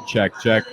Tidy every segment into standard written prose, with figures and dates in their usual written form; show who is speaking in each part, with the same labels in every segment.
Speaker 1: Check, check.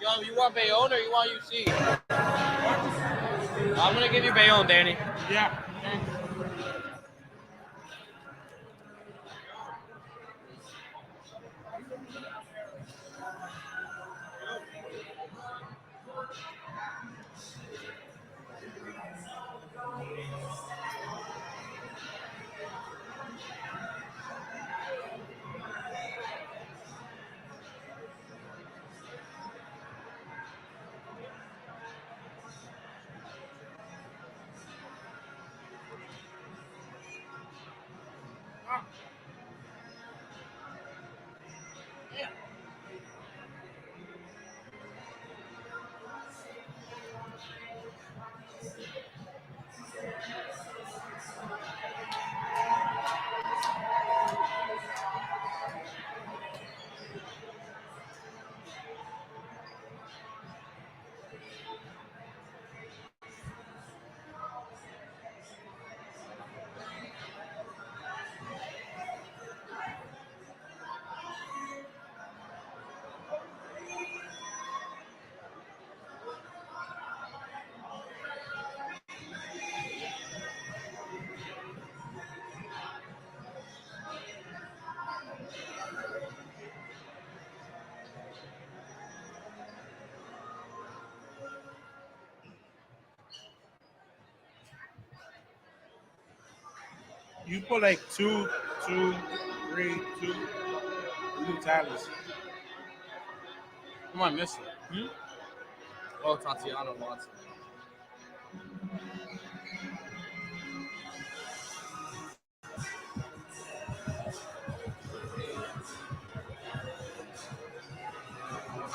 Speaker 2: Yo, you want Bayonne or you want UC? I'm gonna give you Bayonne, Danny.
Speaker 3: Yeah. You put like 2, 2, 3, 2. You do tallies.
Speaker 2: Who am I missing? Oh, Tatiana Watson.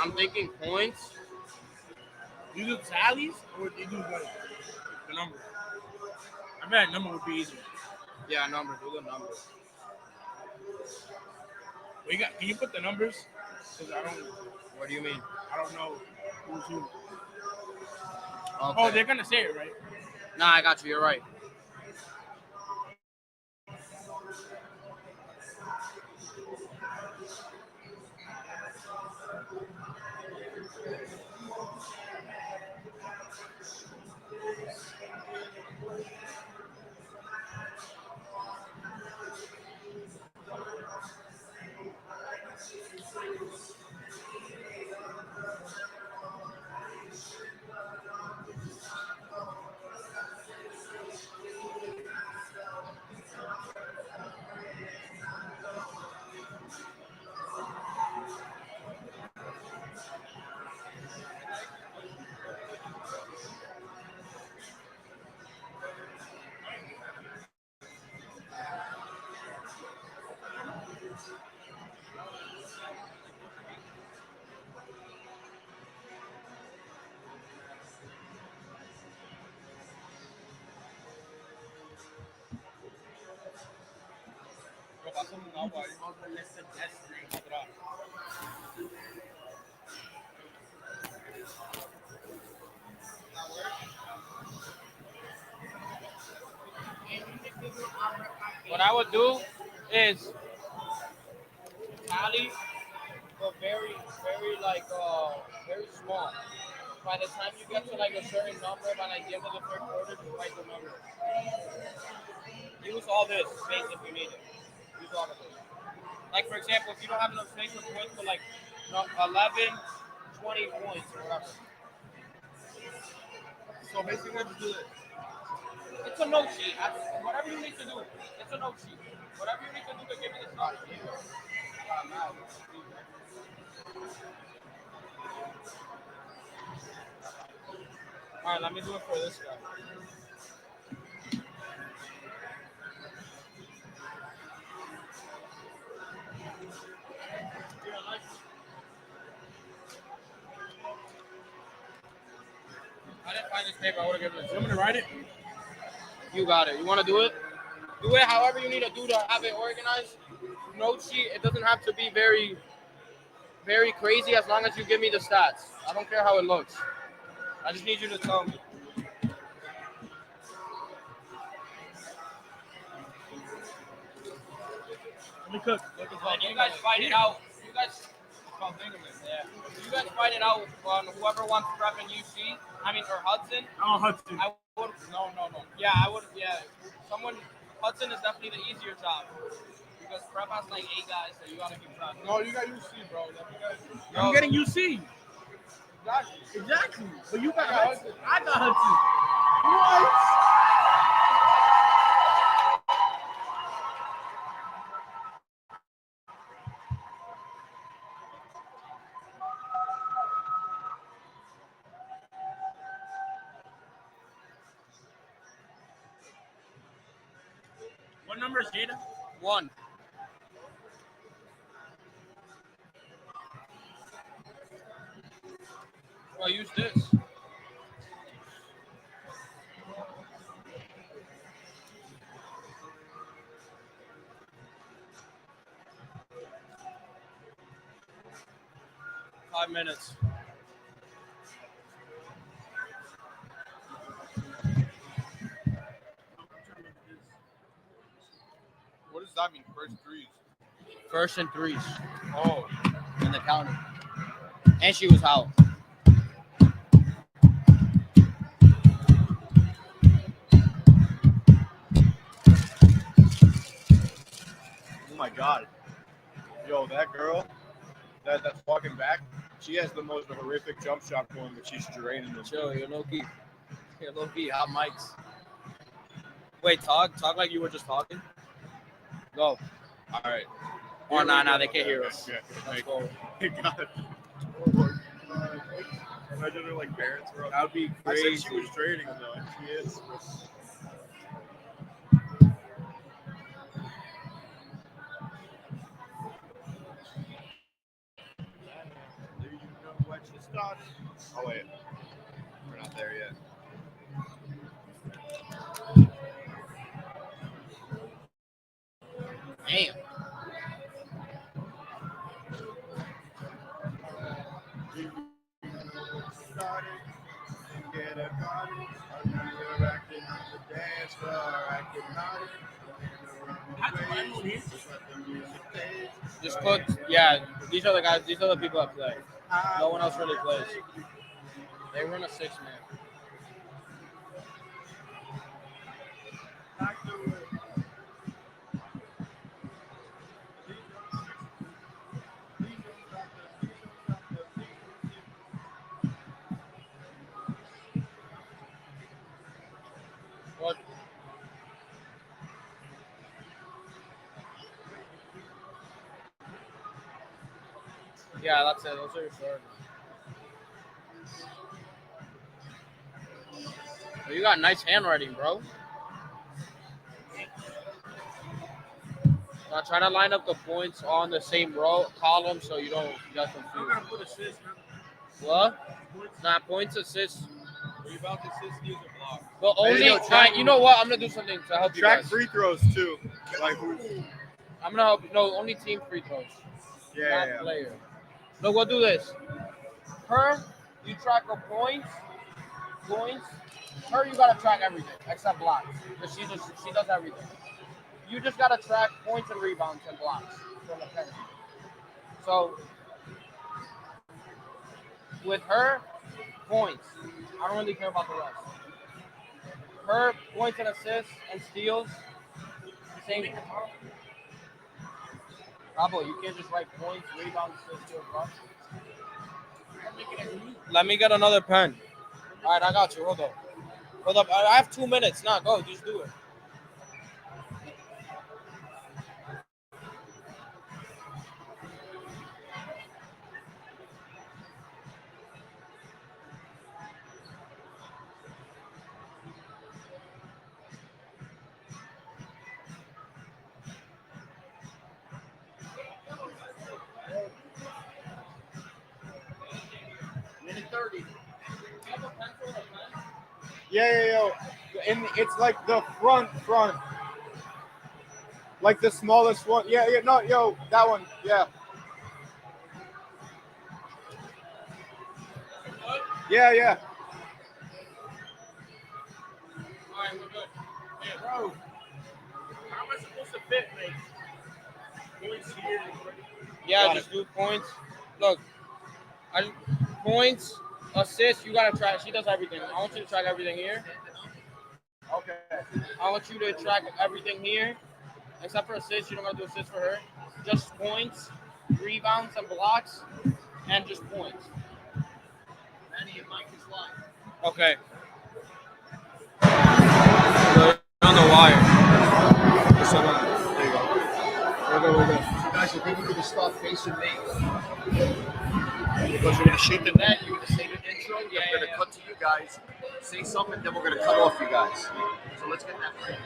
Speaker 2: I'm thinking points.
Speaker 3: You do tallies or do you do like the number? I bet number would be easier.
Speaker 2: Yeah, numbers. Do the numbers.
Speaker 3: Well, can you put the numbers? Because
Speaker 2: What do you mean?
Speaker 3: I don't know who's who.
Speaker 2: Okay.
Speaker 3: Oh, they're gonna say it, right?
Speaker 2: Nah, I got you. You're right. What I would do is tally, but very, very small. By the time you get to like a certain number, by like the end of the third quarter, you write the number. Use all this space if you need it. Use all of it. Like for example, if you don't have enough space for points for like 11, 20 points or whatever.
Speaker 3: So basically, just do it.
Speaker 2: It's a note sheet. Whatever you need to do, it's a note sheet. Whatever you need to do to give me the shot. All right, let me do it for this guy. I didn't find this paper. I would have given it to you.
Speaker 3: You want me to write it?
Speaker 2: You got it. You want to do it? Do it however you need to do to have it organized. Note sheet. It doesn't have to be very, very crazy as long as you give me the stats. I don't care how it looks. I just need you to tell me.
Speaker 3: Let me cook.
Speaker 2: And you guys fight it out. You guys. Yeah. You guys fight it out on whoever wants prep in UC. I mean, or Hudson.
Speaker 3: Oh, Hudson.
Speaker 2: I would. No. Yeah, I would. Yeah. Hudson is definitely the easier job. Because prep has like 8 guys, so you gotta keep track.
Speaker 3: No, you got UC, bro. I'm getting UC. Exactly. But you got Hudson. I got Hudson. What? What number is Jada?
Speaker 2: 1. Well, use this. Five minutes.
Speaker 3: What does that mean? First threes.
Speaker 2: First and 3s
Speaker 3: Oh.
Speaker 2: in the county. And she was out.
Speaker 1: Oh my god. Yo, that girl that's walking back, she has the most horrific jump shot form, but she's draining them.
Speaker 2: Chill, you're low key. You're low key. Hot mics. Wait, talk like you were just talking. Go.
Speaker 1: Alright.
Speaker 2: Oh, nah, they can't hear us.
Speaker 1: Yeah,
Speaker 2: Let's go.
Speaker 1: God. Oh my god. Imagine her like parents were up.
Speaker 2: That would be
Speaker 1: I
Speaker 2: crazy.
Speaker 1: said she was draining them though, and she is. Do you know what you started? Oh wait. We're not there yet.
Speaker 2: Damn.
Speaker 1: Started and get a party. I know you're acting on the dance floor, acting naughty.
Speaker 2: Just put, yeah, these are the guys, these are the people that play. No one else really plays. They run a 6-man. What? Yeah, that's it. Those are your short. Well, you got nice handwriting, bro. Now try to line up the points on the same row column so you don't get
Speaker 3: I'm
Speaker 2: confused.
Speaker 3: gonna put assists, man.
Speaker 2: What? Nah, points, assists.
Speaker 3: Are you about to assist? Use a block.
Speaker 2: But
Speaker 1: Hey,
Speaker 2: only,
Speaker 1: yo,
Speaker 2: alright, you know what? I'm gonna do something to help you
Speaker 1: Track
Speaker 2: guys.
Speaker 1: free throws too. Like who's
Speaker 2: I'm gonna help. No, only team free throws. Not player. So we'll do this. Her, you track her points. Her, you gotta track everything except blocks, because she does everything. You just gotta track points and rebounds and blocks from the penalty. So with her, points. I don't really care about the rest. Her points and assists and steals. Same. Bravo, you can't just write points, rebounds, assists, steals, blocks. Let me get another pen. All right, I got you. Hold up. I have 2 minutes. Nah, go. Just do it. Minute 30.
Speaker 1: Yeah. And it's like the front. Like the smallest one. Yeah, no, yo, that one. Yeah. Yeah.
Speaker 2: All right, we're good.
Speaker 3: Hey, bro. How am I supposed to fit, like, points here?
Speaker 2: Yeah, just do points. Look, points, assists, you gotta track. She does everything. I want you to track everything here.
Speaker 1: Okay.
Speaker 2: I want you to track everything here. Except for assists, you don't gotta do assists for her. Just points, rebounds, and blocks, and just points. Manny, your mic is live. Okay. On the wire.
Speaker 1: There you go. We're good.
Speaker 3: Guys, I think we're going to start facing me. Because we're going to shoot the net, you're going to say the intro, then we're going to cut to you guys, say something, then we're going to cut off you guys. So let's get that right.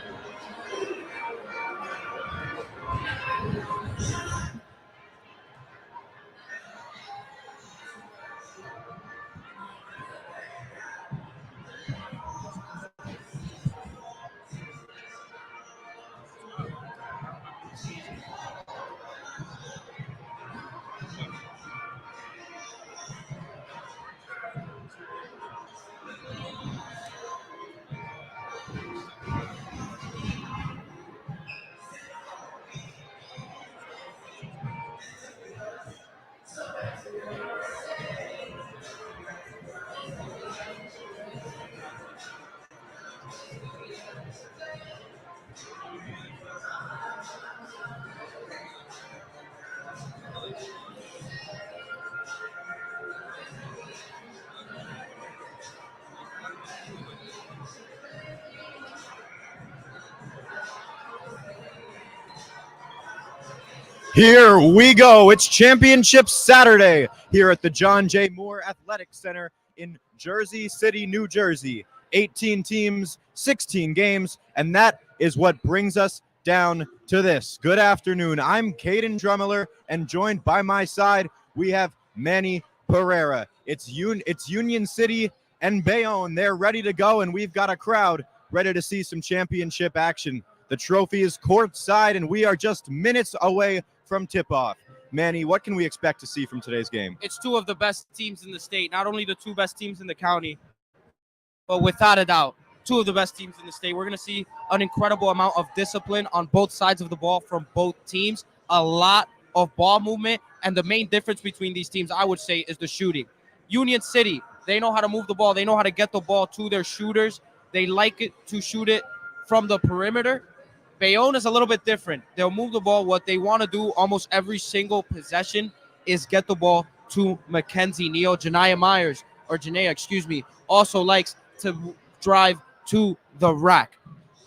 Speaker 1: Here we go. It's Championship Saturday here at the John J. Moore Athletic Center in Jersey City, New Jersey. 18 teams, 16 games, and that is what brings us down to this. Good afternoon. I'm Cayden Drumeler, and joined by my side, we have Manny Pereira. It's Union City and Bayonne. They're ready to go, and we've got a crowd ready to see some championship action. The trophy is courtside, and we are just minutes away from tip-off. Manny, what can we expect to see from today's game?
Speaker 2: It's two of the best teams in the state. Not only the two best teams in the county, but without a doubt, two of the best teams in the state. We're going to see an incredible amount of discipline on both sides of the ball from both teams. A lot of ball movement. And the main difference between these teams, I would say, is the shooting. Union City, they know how to move the ball. They know how to get the ball to their shooters. They like it to shoot it from the perimeter. Bayonne is a little bit different. They'll move the ball. What they want to do almost every single possession is get the ball to Mackenzie Neal. Janaea, also likes to drive to the rack.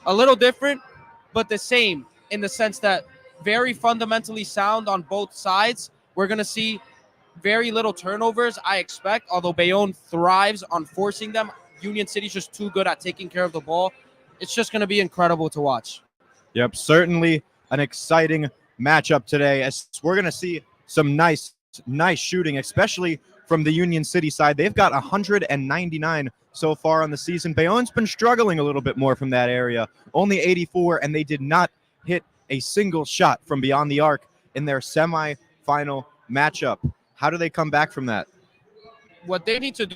Speaker 2: A little different, but the same in the sense that very fundamentally sound on both sides. We're going to see very little turnovers, I expect, although Bayonne thrives on forcing them. Union City's just too good at taking care of the ball. It's just going to be incredible to watch.
Speaker 1: Yep, certainly an exciting matchup today, as we're going to see some nice shooting, especially from the Union City side. They've got 199 so far on the season. Bayonne's been struggling a little bit more from that area, only 84, and they did not hit a single shot from beyond the arc in their semifinal matchup. How do they come back from that?
Speaker 2: What they need to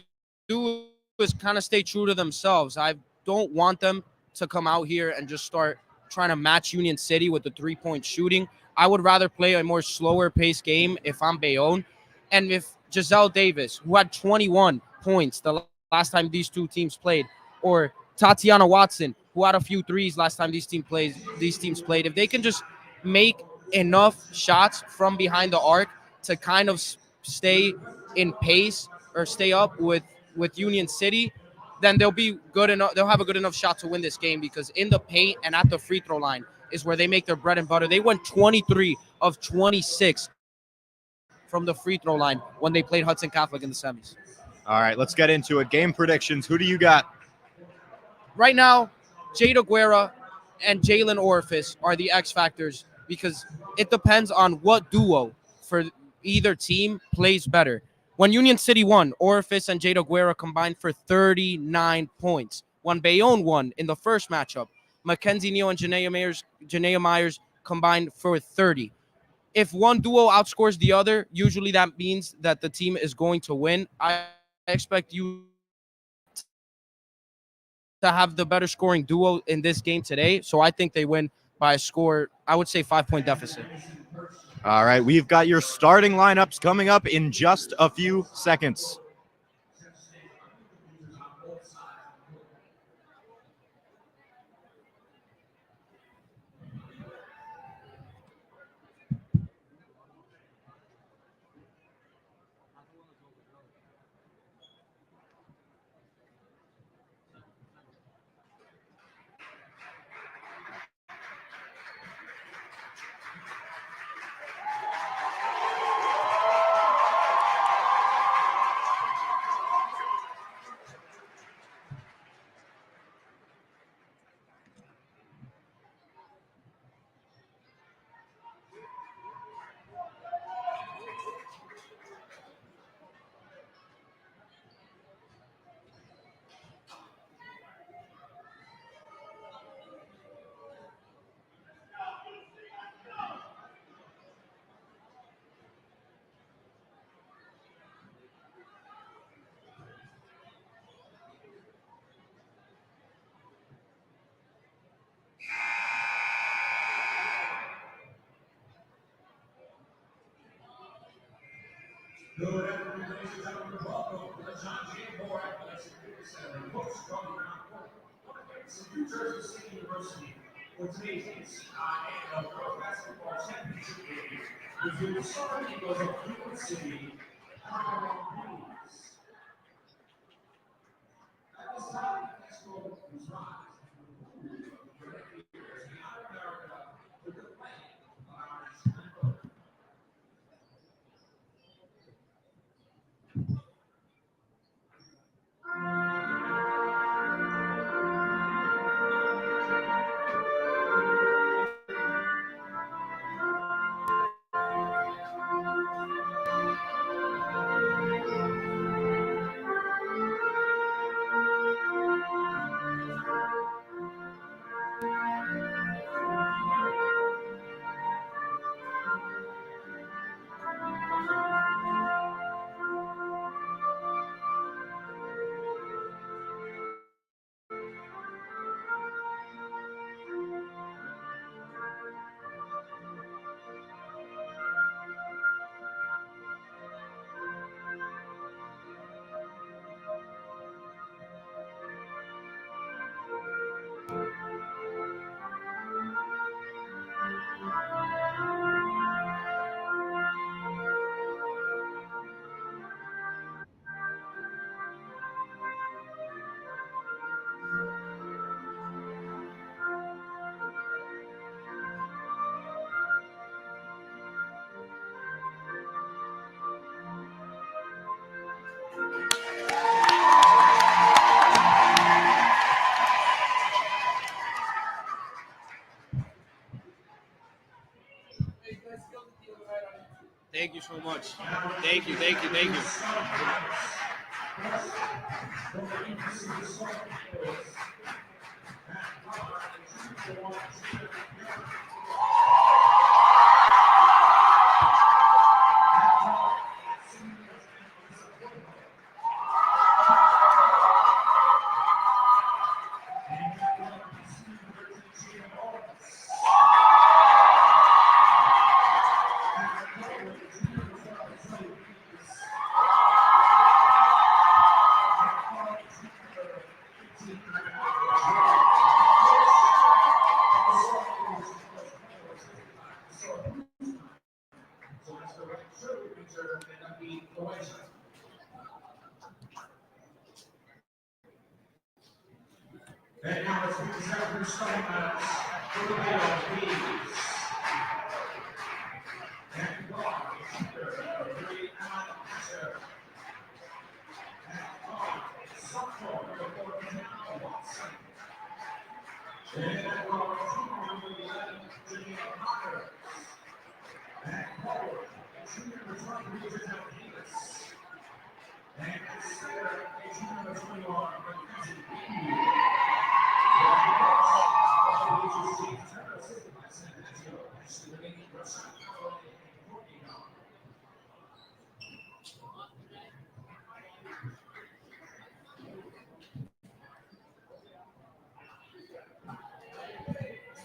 Speaker 2: do is kind of stay true to themselves. I don't want them to come out here and just start trying to match Union City with the three-point shooting. I would rather play a more slower pace game if I'm Bayonne. And if Giselle Davis, who had 21 points the last time these two teams played, or Tatiana Watson, who had a few threes last time these teams played, if they can just make enough shots from behind the arc to kind of stay in pace or stay up with Union City, then they'll be good enough. They'll have a good enough shot to win this game, because in the paint and at the free throw line is where they make their bread and butter. They went 23 of 26 from the free throw line when they played Hudson Catholic in the semis.
Speaker 1: All right, let's get into it. Game predictions. Who do you got?
Speaker 2: Right now, Jada Guerra and Jalen Orifice are the X factors, because it depends on what duo for either team plays better. When Union City won, Orifice and Jada Guerra combined for 39 points. When Bayonne won in the first matchup, Mackenzie Neal and Janaea Myers combined for 30. If one duo outscores the other, usually that means that the team is going to win. I expect you to have the better scoring duo in this game today, so I think they win by a score, I would say 5-point deficit.
Speaker 1: All right, we've got your starting lineups coming up in just a few seconds.
Speaker 4: Good afternoon, ladies and gentlemen. Welcome to the John J. Moore Athletic Center. Coach from New Jersey State University for today's HCIAL Girls Basketball Championship game. Between the Star Eagles of Union City, Cartanega. At this time, the basketball is rise.
Speaker 2: Thank you so much. Thank you, thank you, thank you.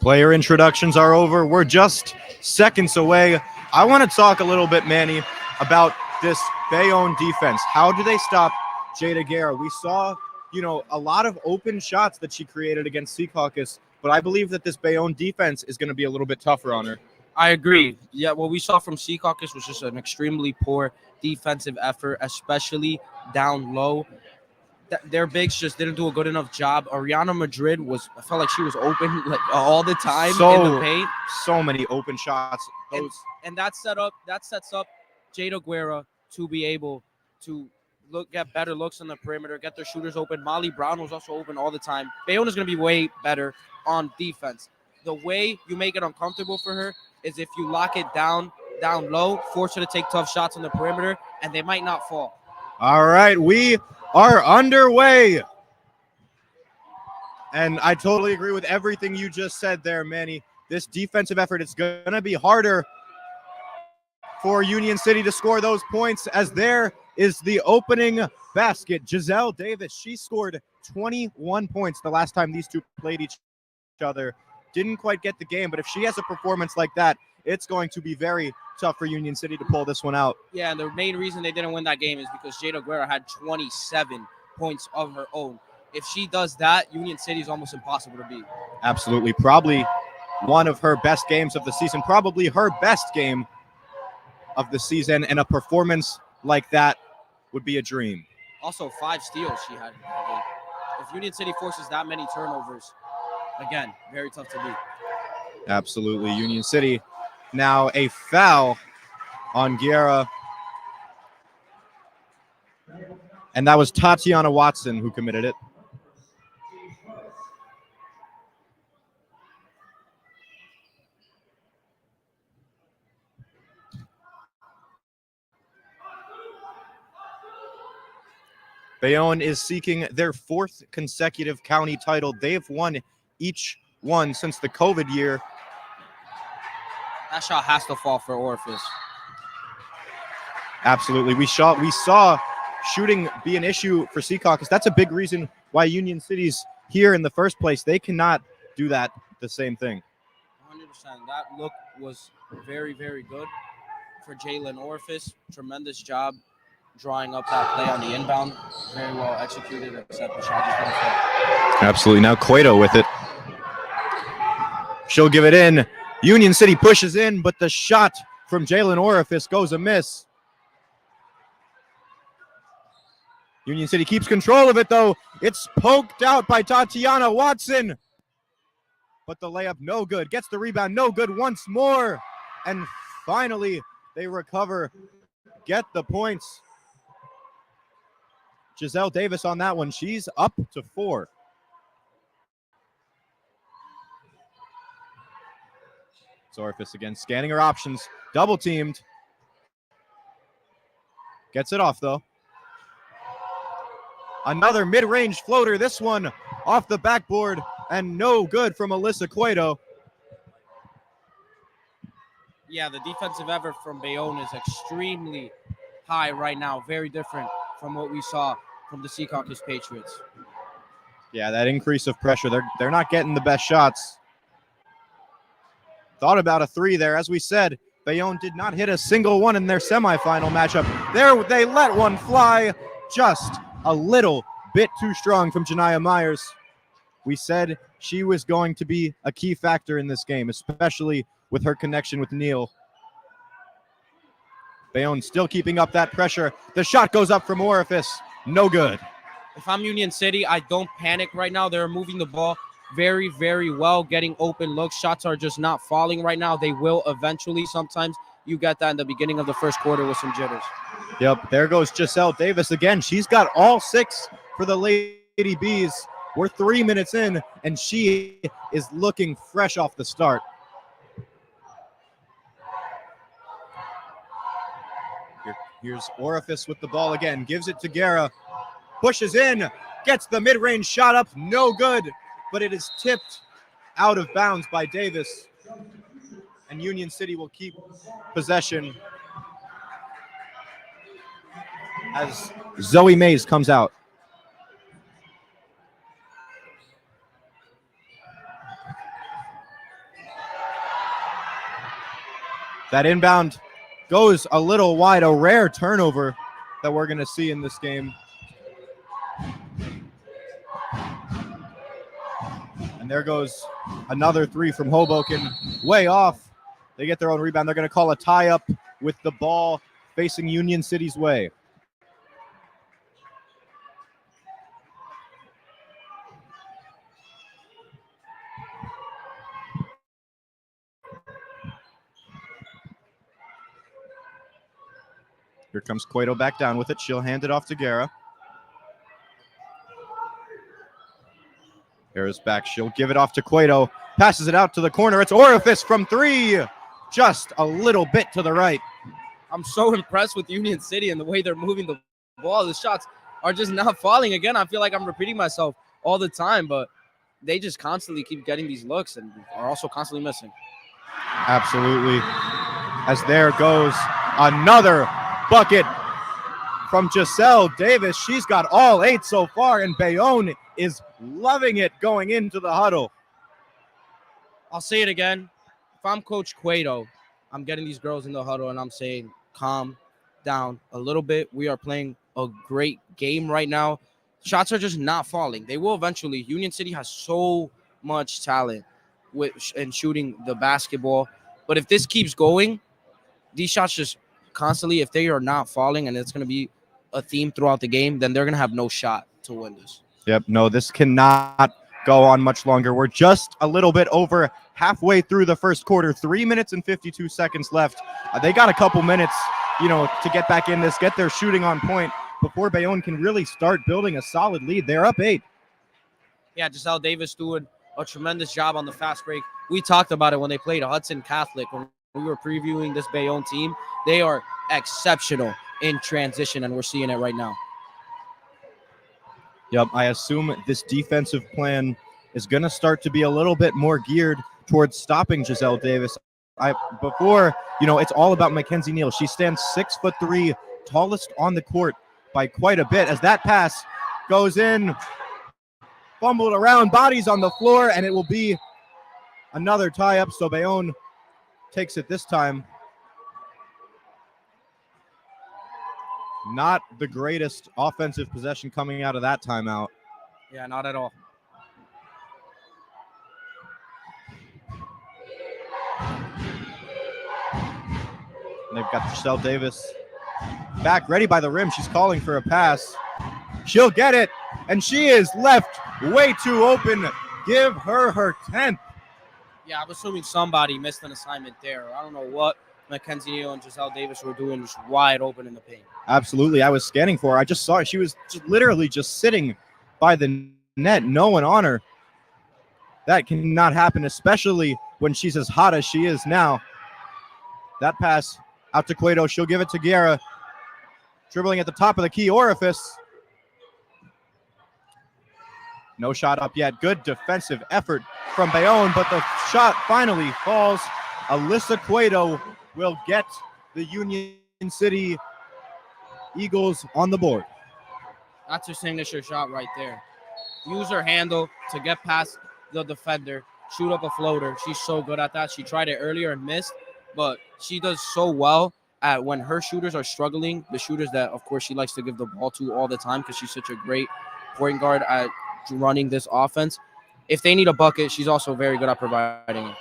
Speaker 1: Player introductions are over. We're just seconds away. I want to talk a little bit, Manny, about this Bayonne defense. How do they stop Jada Guerra? We saw, a lot of open shots that she created against Secaucus, but I believe that this Bayonne defense is going to be a little bit tougher on her.
Speaker 5: I agree. Yeah, what we saw from Secaucus was just an extremely poor defensive effort, especially down low. Their bigs just didn't do a good enough job. Ariana Madrid I felt like she was open all the time in the paint.
Speaker 1: So many open shots.
Speaker 5: And that sets up Jada Guerra to be able to get better looks on the perimeter, get their shooters open. Molly Brown was also open all the time. Bayonne is going to be way better on defense. The way you make it uncomfortable for her is if you lock it down low, force her to take tough shots on the perimeter, and they might not fall.
Speaker 1: All right, we are underway. And I totally agree with everything you just said there, Manny. This defensive effort is going to be harder for Union City to score those points, as there is the opening basket. Giselle Davis, she scored 21 points the last time these two played each other. Didn't quite get the game, but if she has a performance like that, it's going to be very tough for Union City to pull this one out.
Speaker 5: Yeah, and the main reason they didn't win that game is because Jada Guerra had 27 points of her own. If she does that, Union City is almost impossible to beat.
Speaker 1: Absolutely. Probably one of her best games of the season, probably her best game of the season, and a performance like that would be a dream.
Speaker 5: Also, 5 steals she had. If Union City forces that many turnovers, again, very tough to beat.
Speaker 1: Absolutely. Union City now a foul on Guerra. And that was Tatiana Watson who committed it. Bayonne is seeking their 4th consecutive county title. They've won each one since the COVID year.
Speaker 5: That shot has to fall for Orifice.
Speaker 1: Absolutely. We saw shooting be an issue for Secaucus. That's a big reason why Union City's here in the first place. They cannot do that the same thing.
Speaker 5: 100%. That look was very, very good for Jalen Orifice. Tremendous job drawing up that play on the inbound. Very well executed, except the shot just didn't fall.
Speaker 1: Absolutely. Now Cueto with it. She'll give it in. Union City pushes in, but the shot from Jalen Orifice goes amiss. Union City keeps control of it, though. It's poked out by Tatiana Watson. But the layup, no good. Gets the rebound, no good once more. And finally, they recover, get the points. Giselle Davis on that one. She's up to 4. Orifice again, scanning her options. Double teamed. Gets it off, though. Another mid-range floater. This one off the backboard and no good from Alyssa Cueto.
Speaker 5: Yeah, the defensive effort from Bayonne is extremely high right now. Very different from what we saw from the Secaucus Patriots.
Speaker 1: Yeah, that increase of pressure. They're not getting the best shots. Thought about a 3 there. As we said, Bayonne did not hit a single one in their semifinal matchup. There, they let one fly, just a little bit too strong from Janiyah Myers. We said she was going to be a key factor in this game, especially with her connection with Neal. Bayonne still keeping up that pressure. The shot goes up from Orifice. No good.
Speaker 5: If I'm Union City, I don't panic right now. They're moving the ball very, very well, getting open looks. Shots are just not falling right now. They will eventually. Sometimes you get that in the beginning of the first quarter with some jitters.
Speaker 1: Yep, there goes Giselle Davis again. She's got all 6 for the Lady Bees. We're 3 minutes in, and she is looking fresh off the start. Here's Orifice with the ball again. Gives it to Guerra. Pushes in. Gets the mid-range shot up. No good. But it is tipped out of bounds by Davis. And Union City will keep possession as Zoe Mays comes out. That inbound goes a little wide, a rare turnover that we're going to see in this game. And there goes another 3 from Hoboken, way off. They get their own rebound. They're going to call a tie-up with the ball facing Union City's way. Here comes Cueto back down with it. She'll hand it off to Guerra. Guerra's back. She'll give it off to Cueto. Passes it out to the corner. It's Orifice from 3. Just a little bit to the right.
Speaker 5: I'm so impressed with Union City and the way they're moving the ball. The shots are just not falling. Again, I feel like I'm repeating myself all the time, but they just constantly keep getting these looks and are also constantly missing.
Speaker 1: Absolutely. As there goes another bucket from Giselle Davis. She's got all 8 so far, and Bayonne is loving it going into the huddle.
Speaker 5: I'll say it again. If I'm Coach Cueto, I'm getting these girls in the huddle and I'm saying, calm down a little bit. We are playing a great game right now. Shots are just not falling. They will eventually. Union City has so much talent in shooting the basketball. But if this keeps going, these shots just constantly, if they are not falling and it's going to be a theme throughout the game, then they're going to have no shot to win this.
Speaker 1: Yep, no, this cannot go on much longer. We're just a little bit over halfway through the first quarter. 3 minutes and 52 seconds left. They got a couple minutes, to get back in this, get their shooting on point before Bayonne can really start building a solid lead. They're up 8.
Speaker 5: Yeah, Giselle Davis doing a tremendous job on the fast break. We talked about it when they played Hudson Catholic. When we were previewing this Bayonne team, they are exceptional in transition, and we're seeing it right now.
Speaker 1: Yep, I assume this defensive plan is going to start to be a little bit more geared towards stopping Giselle Davis. It's all about Mackenzie Neal. She stands 6'3", tallest on the court by quite a bit. As that pass goes in, fumbled around, bodies on the floor, and it will be another tie-up. So Bayonne takes it this time. Not the greatest offensive possession coming out of that timeout.
Speaker 5: Yeah, not at all.
Speaker 1: And they've got Giselle Davis back, ready by the rim. She's calling for a pass. She'll get it, and she is left way too open. Give her her 10th.
Speaker 5: Yeah, I'm assuming somebody missed an assignment there. I don't know what Mackenzie Neal and Giselle Davis were doing, just wide open in the paint.
Speaker 1: Absolutely. I was scanning for her. I just saw her. She was literally just sitting by the net, no one on her. That cannot happen, especially when she's as hot as she is now. That pass out to Cueto. She'll give it to Guerra. Dribbling at the top of the key, Orifice. No shot up yet. Good defensive effort from Bayonne, but the shot finally falls. Alyssa Cueto will get the Union City Eagles on the board.
Speaker 5: That's her signature shot right there. Use her handle to get past the defender, shoot up a floater. She's so good at that. She tried it earlier and missed, but she does so well at when her shooters are struggling, the shooters that, of course, she likes to give the ball to all the time because she's such a great point guard at running this offense. If they need a bucket, she's also very good at providing it.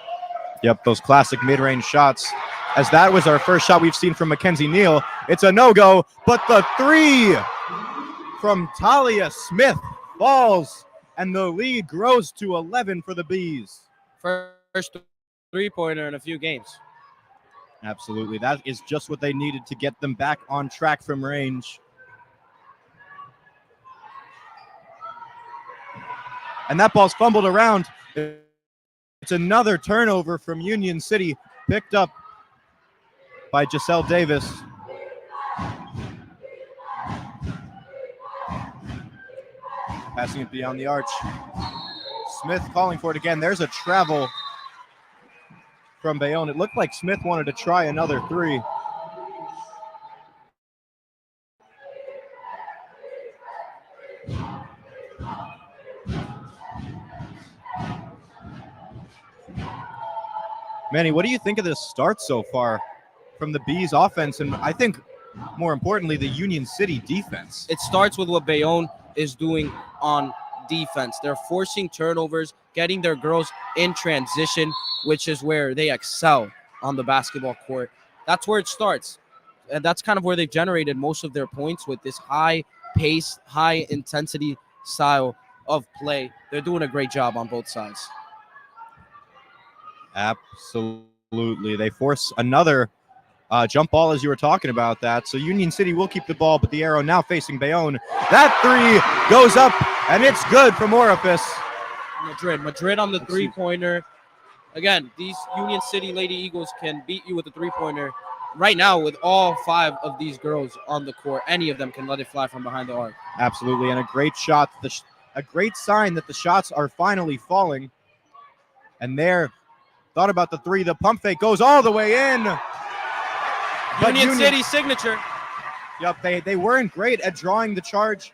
Speaker 1: Yep, those classic mid-range shots. As that was our first shot we've seen from Mackenzie Neal. It's a no-go, but the 3 from Talia Smith falls. and the lead grows to 11 for the Bees.
Speaker 5: First three-pointer in a few games.
Speaker 1: Absolutely. That is just what they needed to get them back on track from range. And that ball's fumbled around. It's another turnover from Union City, picked up by Giselle Davis. Passing it beyond the arch. Smith calling for it again. There's a travel from Bayonne. It looked like Smith wanted to try another three. Manny, what do you think of this start so far from the Bees offense, and I think more importantly, the Union City defense?
Speaker 5: It starts with what Bayonne is doing on defense. They're forcing turnovers, getting their girls in transition, which is where they excel on the basketball court. That's where it starts. And that's kind of where they've generated most of their points, with this high pace, high intensity style of play. They're doing a great job on both sides.
Speaker 1: Absolutely. They force another jump ball, as you were talking about that. So Union City will keep the ball, but the arrow now facing Bayonne. That three goes up, and it's good from Orifice.
Speaker 5: Madrid on the three-pointer. Again, these Union City Lady Eagles can beat you with a three-pointer. Right now, with all five of these girls on the court, any of them can let it fly from behind the arc.
Speaker 1: Absolutely, and a great shot. A great sign that the shots are finally falling. And there, thought about the three. The pump fake goes all the way in. But
Speaker 5: Union City signature.
Speaker 1: Yep, they weren't great at drawing the charge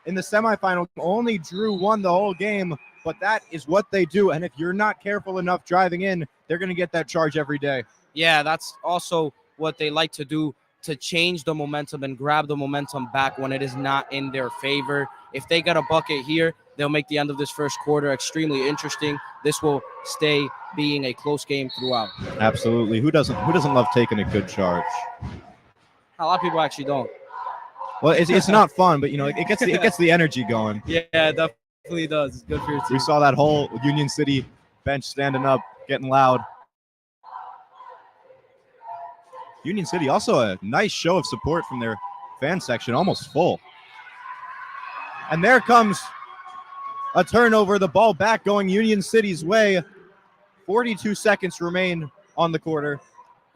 Speaker 1: in the semifinal. Only drew one the whole game, but that is what they do. And if you're not careful enough driving in, they're going to get that charge every day.
Speaker 5: Yeah, that's also what they like to do, to change the momentum and grab the momentum back when it is not in their favor. If they get a bucket here, they'll make the end of this first quarter extremely interesting. This will stay being a close game throughout.
Speaker 1: Absolutely. Who doesn't love taking a good charge?
Speaker 5: A lot of people actually don't.
Speaker 1: Well, it's not fun, but it gets the energy going.
Speaker 5: Yeah, it definitely does. It's good for your team.
Speaker 1: We saw that whole Union City bench standing up, getting loud. Union City also a nice show of support from their fan section, almost full. And there comes a turnover, the ball back going Union City's way. 42 seconds remain on the quarter.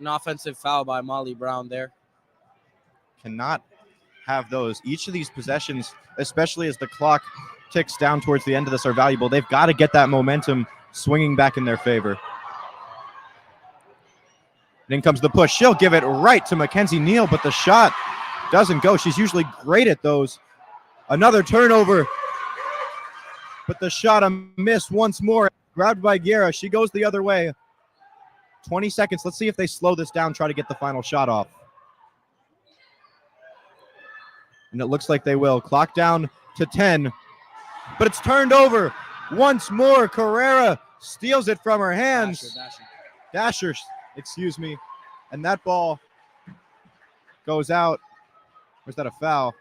Speaker 5: An offensive foul by Molly Brown there.
Speaker 1: Cannot have those. Each of these possessions, especially as the clock ticks down towards the end of this, are valuable. They've got to get that momentum swinging back in their favor. Then comes the push. She'll give it right to Mackenzie Neal, but the shot doesn't go. She's usually great at those. Another turnover, but the shot a miss once more. Grabbed by Guerra. She goes the other way. 20 seconds. Let's see if they slow this down, try to get the final shot off. And it looks like they will. Clock down to 10, but it's turned over once more. Pereira steals it from her hands. Dasher, excuse me. And that ball goes out. Or is that a foul?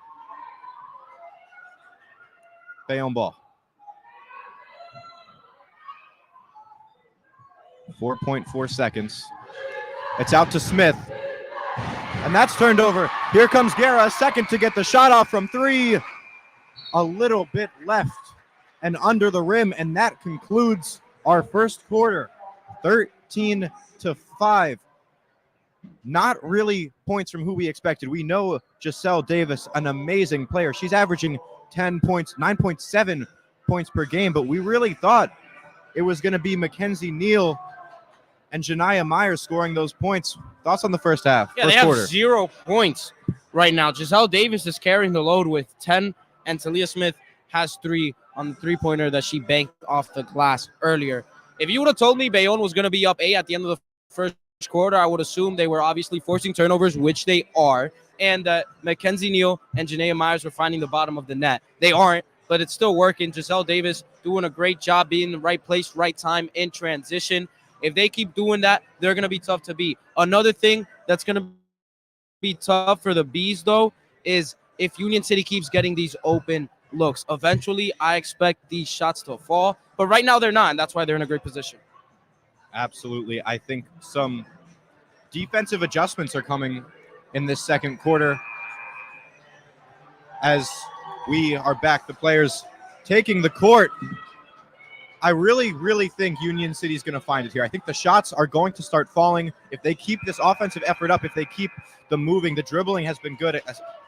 Speaker 1: Bayonne ball. 4.4 seconds. It's out to Smith. And that's turned over. Here comes Guerra, a second to get the shot off from three. A little bit left and under the rim, and that concludes our first quarter. 13-5. Not really points from who we expected. We know Giselle Davis, an amazing player. She's averaging 10 points, 9.7 points per game, but we really thought it was going to be Mackenzie Neal and Janiyah Myers scoring those points. Thoughts on the first half?
Speaker 5: Yeah,
Speaker 1: first
Speaker 5: they have
Speaker 1: quarter.
Speaker 5: 0 points right now. Giselle Davis is carrying the load with 10, and Talia Smith has 3 on the three-pointer that she banked off the glass earlier. If you would have told me Bayonne was going to be up 8 at the end of the first quarter, I would assume they were obviously forcing turnovers, which they are, and that Mackenzie Neal and Janiyah Myers were finding the bottom of the net. They aren't, but it's still working. Giselle Davis doing a great job being in the right place, right time in transition. If they keep doing that, they're going to be tough to beat. Another thing that's going to be tough for the Bees, though, is if Union City keeps getting these open looks. Eventually, I expect these shots to fall, but right now they're not, and that's why they're in a great position.
Speaker 1: Absolutely. I think some defensive adjustments are coming in this second quarter as we are back. The players taking the court. I really think Union City is going to find it here. I think the shots are going to start falling if they keep this offensive effort up, if they keep the moving. The dribbling has been good.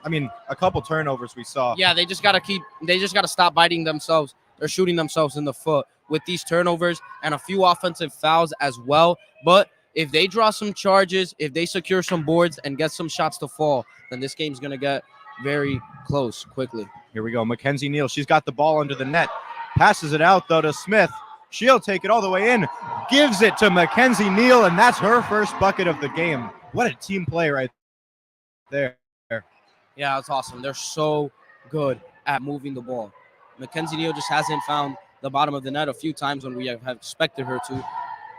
Speaker 1: A couple turnovers we saw.
Speaker 5: Yeah, they just got to stop biting themselves or shooting themselves in the foot with these turnovers and a few offensive fouls as well. But if they draw some charges, if they secure some boards and get some shots to fall, then this game's going to get very close quickly.
Speaker 1: Here we go. Mackenzie Neal. She's got the ball under the net. Passes it out, though, to Smith. She'll take it all the way in. Gives it to Mackenzie Neal, and that's her first bucket of the game. What a team play right there.
Speaker 5: Yeah, that's awesome. They're so good at moving the ball. Mackenzie Neal just hasn't found the bottom of the net a few times when we have expected her to,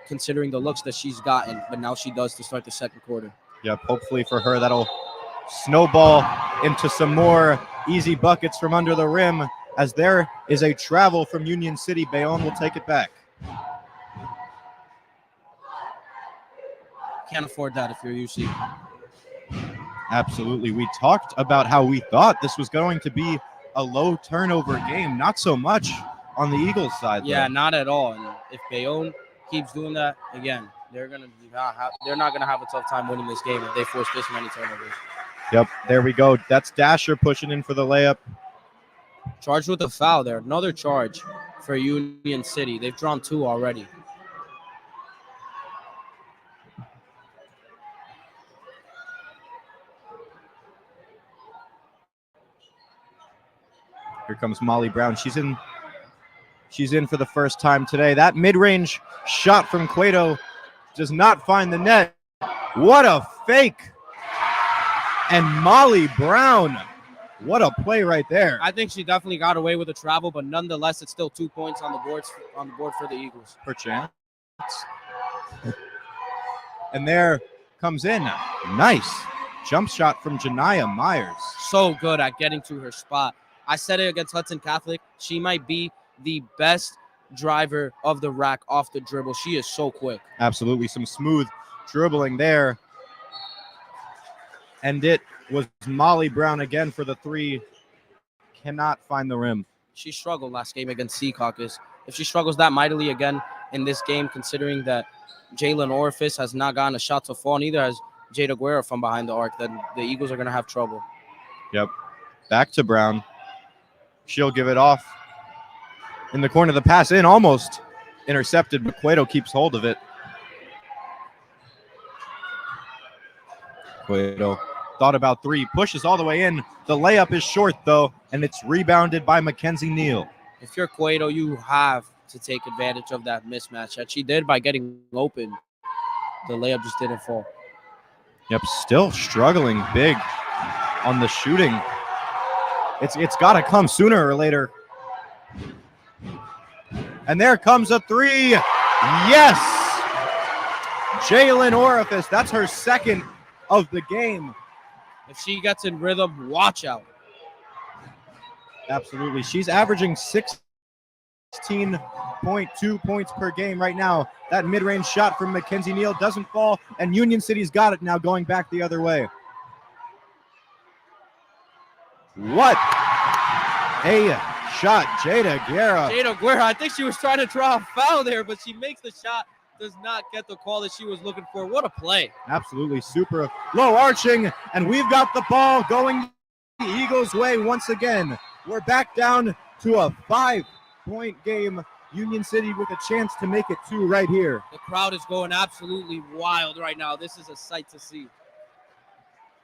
Speaker 5: considering the looks that she's gotten, but now she does to start the second quarter.
Speaker 1: Yep, hopefully for her, that'll snowball into some more easy buckets from under the rim. As there is a travel from Union City, Bayonne will take it back.
Speaker 5: Can't afford that if you're UC.
Speaker 1: Absolutely. We talked about how we thought this was going to be a low turnover game. Not so much on the Eagles side.
Speaker 5: Yeah,
Speaker 1: though.
Speaker 5: not at all. And if Bayonne keeps doing that, again, they're not gonna have a tough time winning this game if they force this many turnovers.
Speaker 1: Yep, there we go. That's Dasher pushing in for the layup.
Speaker 5: Charged with a foul there. Another charge for Union City. They've drawn 2 already.
Speaker 1: Here comes Molly Brown. She's in for the first time today. That mid-range shot from Cueto does not find the net. What a fake. And Molly Brown. What a play right there.
Speaker 5: I think she definitely got away with a travel, but nonetheless, it's still 2 points on the board for the Eagles.
Speaker 1: Per chance. And there comes in. Nice jump shot from Janiyah Myers.
Speaker 5: So good at getting to her spot. I said it against Hudson Catholic. She might be the best driver of the rack off the dribble. She is so quick.
Speaker 1: Absolutely. Some smooth dribbling there. And it was Molly Brown again for the 3. Cannot find the rim.
Speaker 5: She struggled last game against Sea Caucus. If she struggles that mightily again in this game, considering that Jalen Orifice has not gotten a shot to fall, neither has Jada Guerra from behind the arc, then the Eagles are going to have trouble.
Speaker 1: Yep. Back to Brown. She'll give it off. In the corner, the pass in, almost intercepted, but Cueto keeps hold of it. Cueto thought about 3, pushes all the way in. The layup is short, though, and it's rebounded by Mackenzie Neal.
Speaker 5: If you're Cueto, you have to take advantage of that mismatch that she did by getting open. The layup just didn't fall.
Speaker 1: Yep, still struggling big on the shooting. It's got to come sooner or later. And there comes a 3. Yes! Jalen Orifice, that's her second of the game.
Speaker 5: If she gets in rhythm, watch out.
Speaker 1: Absolutely. She's averaging 16.2 points per game right now. That mid-range shot from Mackenzie Neal doesn't fall, and Union City's got it now going back the other way. What a shot, Jada Guerra.
Speaker 5: Jada Guerra, I think she was trying to draw a foul there, but she makes the shot, does not get the call that she was looking for. What a play.
Speaker 1: Absolutely super low arching, and we've got the ball going the Eagles' way once again. We're back down to a 5-point game. Union City with a chance to make it 2 right here.
Speaker 5: The crowd is going absolutely wild right now. This is a sight to see.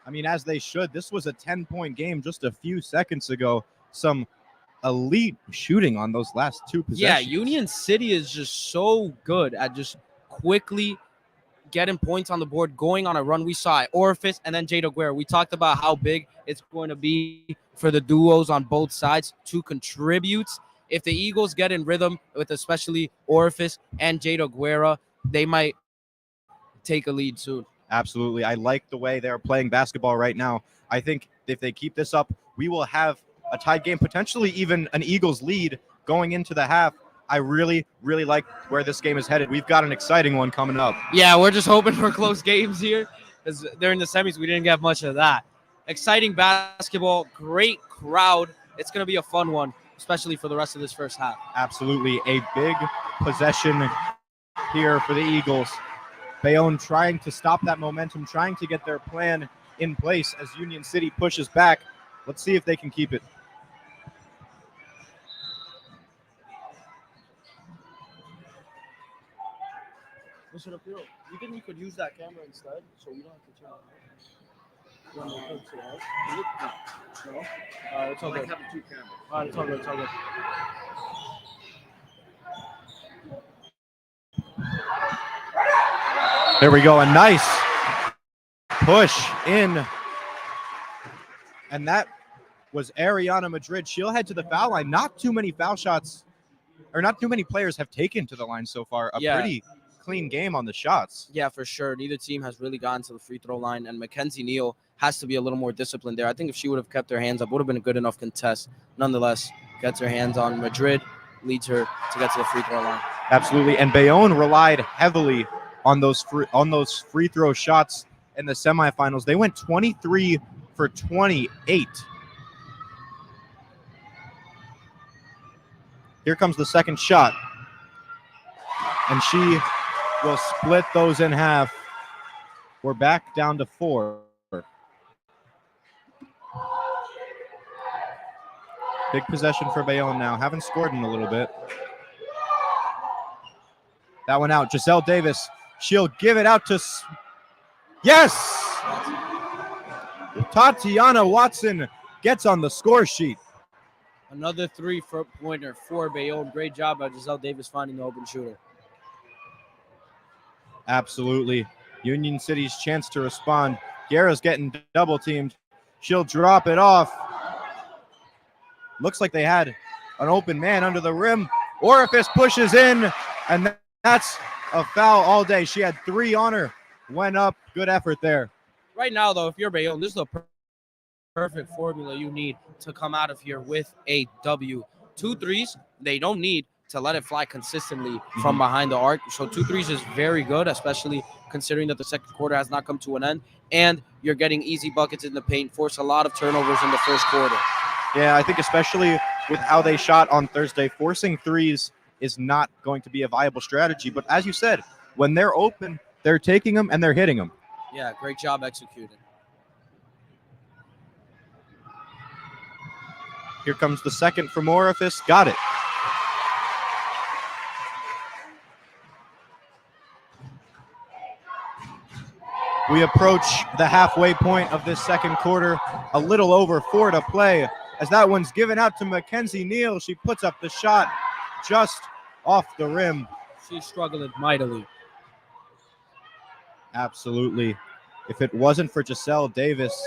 Speaker 1: I mean, as they should. This was a 10-point game just a few seconds ago. Some elite shooting on those last 2 possessions.
Speaker 5: Yeah, Union City is just so good at just quickly getting points on the board, going on a run. We saw it, Orifice and then Jada Guerra. We talked about how big it's going to be for the duos on both sides to contribute. If the Eagles get in rhythm with especially Orifice and Jada Guerra, they might take a lead soon.
Speaker 1: Absolutely. I like the way they're playing basketball right now. I think if they keep this up, we will have a tied game, potentially even an Eagles lead going into the half. I really, really like where this game is headed. We've got an exciting one coming up.
Speaker 5: Yeah, we're just hoping for close games here, because during the semis we didn't get much of that. Exciting basketball, great crowd. It's going to be a fun one, especially for the rest of this first half.
Speaker 1: Absolutely a big possession here for the Eagles. Bayonne trying to stop that momentum, trying to get their plan in place as Union City pushes back. Let's see if they can keep it.
Speaker 5: Listen up, you think you could use that camera instead, so you don't have to turn it on? You want me to put it to the house? No? It's all good.
Speaker 3: Having two cameras.
Speaker 5: All right, it's all good. It's all good.
Speaker 1: There we go. A nice push in. And that was Ariana Madrid. She'll head to the foul line. Not too many foul shots, or not too many players have taken to the line so far. A pretty clean game on the shots.
Speaker 5: Yeah, for sure. Neither team has really gotten to the free throw line, and Mackenzie Neal has to be a little more disciplined there. I think if she would have kept her hands up, would have been a good enough contest. Nonetheless, gets her hands on Madrid, leads her to get to the free throw line.
Speaker 1: Absolutely. And Bayonne relied heavily on those free throw shots in the semifinals. They went 23 for 28. Here comes the second shot. And she will split those in half. We're back down to 4. Big possession for Bayonne now. Haven't scored in a little bit. That one out. Giselle Davis. She'll give it out to... Yes! Tatiana Watson gets on the score sheet.
Speaker 5: Another 3-pointer for Bayonne. Great job by Giselle Davis finding the open shooter.
Speaker 1: Absolutely. Union City's chance to respond. Guerra's getting double teamed. She'll drop it off. Looks like they had an open man under the rim. Orifice pushes in, and that's a foul all day. She had 3 on her. Went up. Good effort there.
Speaker 5: Right now, though, if you're Bayonne, this is the perfect formula you need to come out of here with a W. 2 threes, they don't need to let it fly consistently from behind the arc. So 2 threes is very good, especially considering that the second quarter has not come to an end. And you're getting easy buckets in the paint, force a lot of turnovers in the first quarter.
Speaker 1: Yeah, I think especially with how they shot on Thursday, forcing threes is not going to be a viable strategy. But as you said, when they're open, they're taking them and they're hitting them.
Speaker 5: Yeah, great job executing.
Speaker 1: Here comes the second from Orifice. Got it. We approach the halfway point of this second quarter. A little over 4 to play. As that one's given out to Mackenzie Neal. She puts up the shot just off the rim.
Speaker 5: She's struggling mightily.
Speaker 1: Absolutely. If it wasn't for Giselle Davis,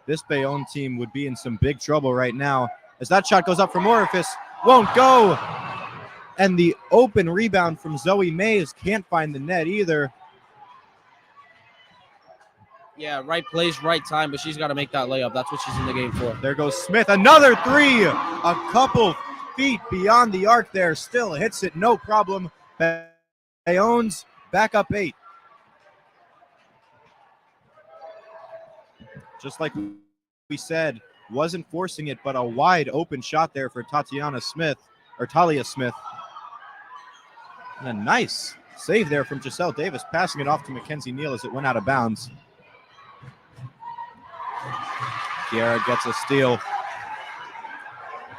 Speaker 1: this Bayonne team would be in some big trouble right now. As that shot goes up from Orifice, won't go. And the open rebound from Zoe Mays can't find the net either.
Speaker 5: Yeah, right place, right time, but she's got to make that layup. That's what she's in the game for.
Speaker 1: There goes Smith. Another 3. A couple feet beyond the arc there. Still hits it, no problem. Bayonne's back up 8. Just like we said, wasn't forcing it, but a wide open shot there for Talia Smith. And a nice save there from Giselle Davis, passing it off to Mackenzie Neal as it went out of bounds. Guerra gets a steal.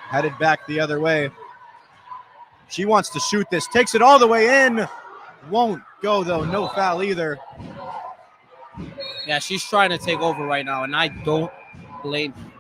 Speaker 1: Headed back the other way. She wants to shoot this, takes it all the way in. Won't go though, no foul either.
Speaker 5: Yeah, she's trying to take over right now, and I don't blame her.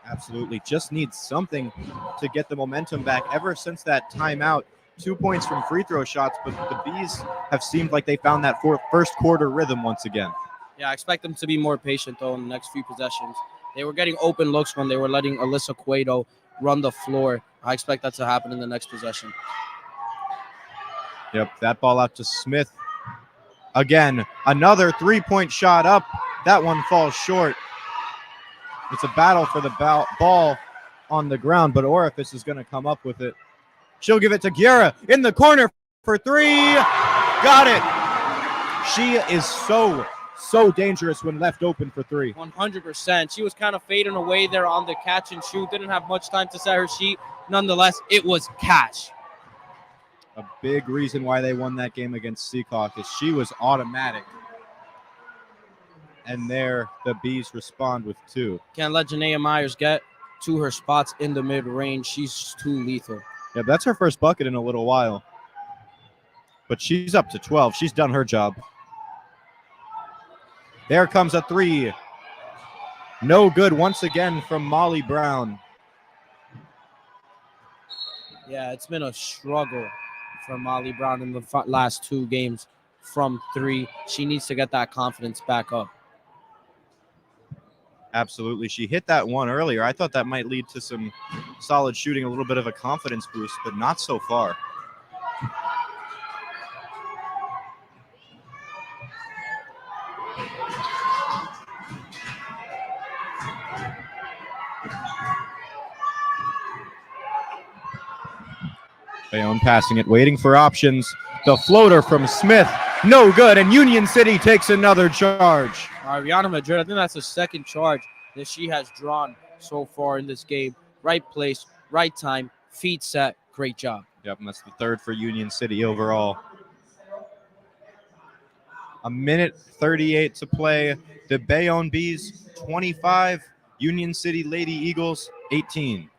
Speaker 1: Absolutely, just needs something to get the momentum back. Ever since that timeout, 2 points from free throw shots, but the Bees have seemed like they found that first quarter rhythm once again.
Speaker 5: Yeah, I expect them to be more patient, though, in the next few possessions. They were getting open looks when they were letting Alyssa Cueto run the floor. I expect that to happen in the next possession.
Speaker 1: Yep, that ball out to Smith. Again, another 3-point shot up. That one falls short. It's a battle for the ball on the ground, but Orifice is going to come up with it. She'll give it to Guerra in the corner for three. Got it. She is so dangerous when left open for three.
Speaker 5: 100%. She was kind of fading away there on the catch and shoot. Didn't have much time to set her sheet. Nonetheless, it was cash.
Speaker 1: A big reason why they won that game against Seacock is she was automatic. And there, the Bees respond with two.
Speaker 5: Can't let Janaea Myers get to her spots in the mid-range. She's too lethal.
Speaker 1: Yeah, that's her first bucket in a little while. But she's up to 12. She's done her job. There comes a three. No good once again from Molly Brown.
Speaker 5: Yeah, it's been a struggle for Molly Brown in the last two games from three. She needs to get that confidence back up.
Speaker 1: Absolutely. She hit that one earlier. I thought that might lead to some solid shooting, a little bit of a confidence boost, but not so far. Bayonne passing it, waiting for options. The floater from Smith, no good, and Union City takes another charge.
Speaker 5: Ariana Madrid, I think that's the second charge that she has drawn so far in this game. Right place, right time, feet set, great job.
Speaker 1: Yep, and that's the third for Union City overall. A minute 38 to play. The Bayonne Bees 25, Union City Lady Eagles 18.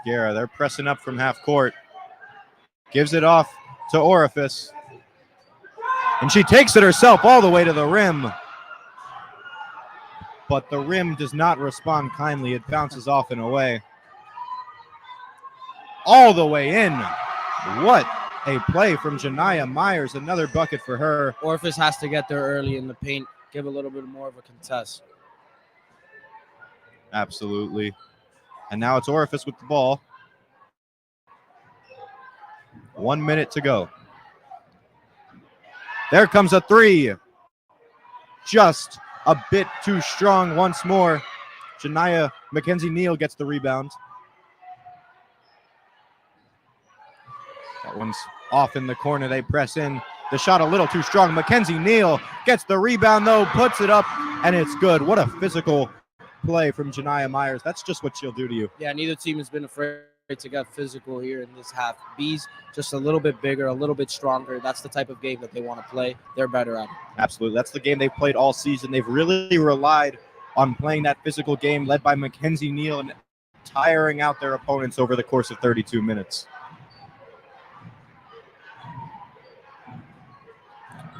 Speaker 1: Scara, they're pressing up from half court. Gives it off to Orifice. And she takes it herself all the way to the rim. But the rim does not respond kindly. It bounces off and away. All the way in. What a play from Janaea Myers. Another bucket for her.
Speaker 5: Orifice has to get there early in the paint, give a little bit more of a contest.
Speaker 1: Absolutely. And now it's Orifice with the ball. 1 minute to go. There comes a three. Just a bit too strong once more. Janaea Mackenzie Neal gets the rebound. That one's off in the corner. They press in. The shot a little too strong. Mackenzie Neal gets the rebound, though, puts it up, and it's good. What a physical play from Janaea Myers. That's just what she'll do to you.
Speaker 5: Yeah, neither team has been afraid to get physical here in this half. Bees just a little bit bigger, a little bit stronger. That's the type of game that they want to play. They're better at it.
Speaker 1: Absolutely. That's the game they've played all season. They've really relied on playing that physical game led by Mackenzie Neal and tiring out their opponents over the course of 32 minutes.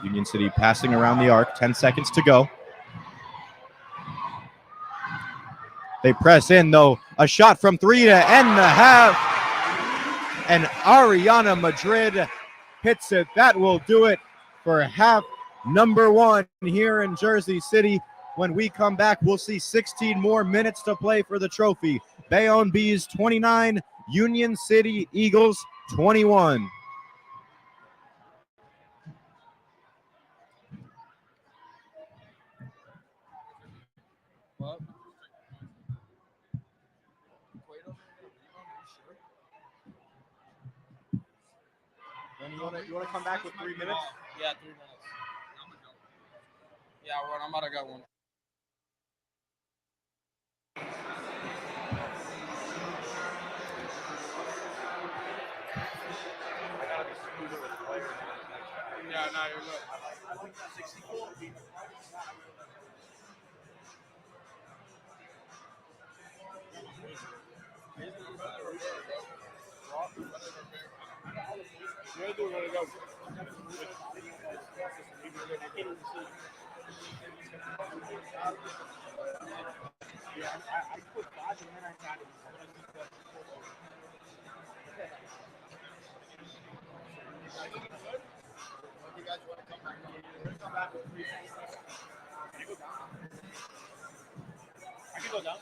Speaker 1: Union City passing around the arc. 10 seconds to go. They press in, though. A shot from three to end the half. And Ariana Madrid hits it. That will do it for half number one here in Jersey City. When we come back, we'll see 16 more minutes to play for the trophy. Bayonne Bees 29, Union City Eagles 21. You want to come back with 3 minutes?
Speaker 2: Yeah, 3 minutes. Yeah, I'm about to get one. Yeah, no, you're good. Where do we want to go? Yeah, I put 5 and then I got it. You guys want to come back? We're going to come back with 3 minutes. Can you go down? I can go down.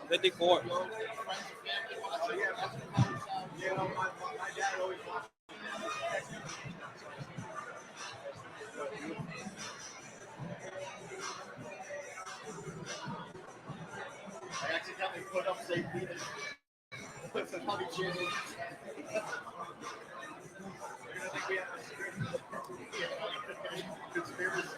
Speaker 5: 54.
Speaker 4: I accidentally put up St. Peter's. Put some honey cheers in. You're gonna think we have a conspiracy.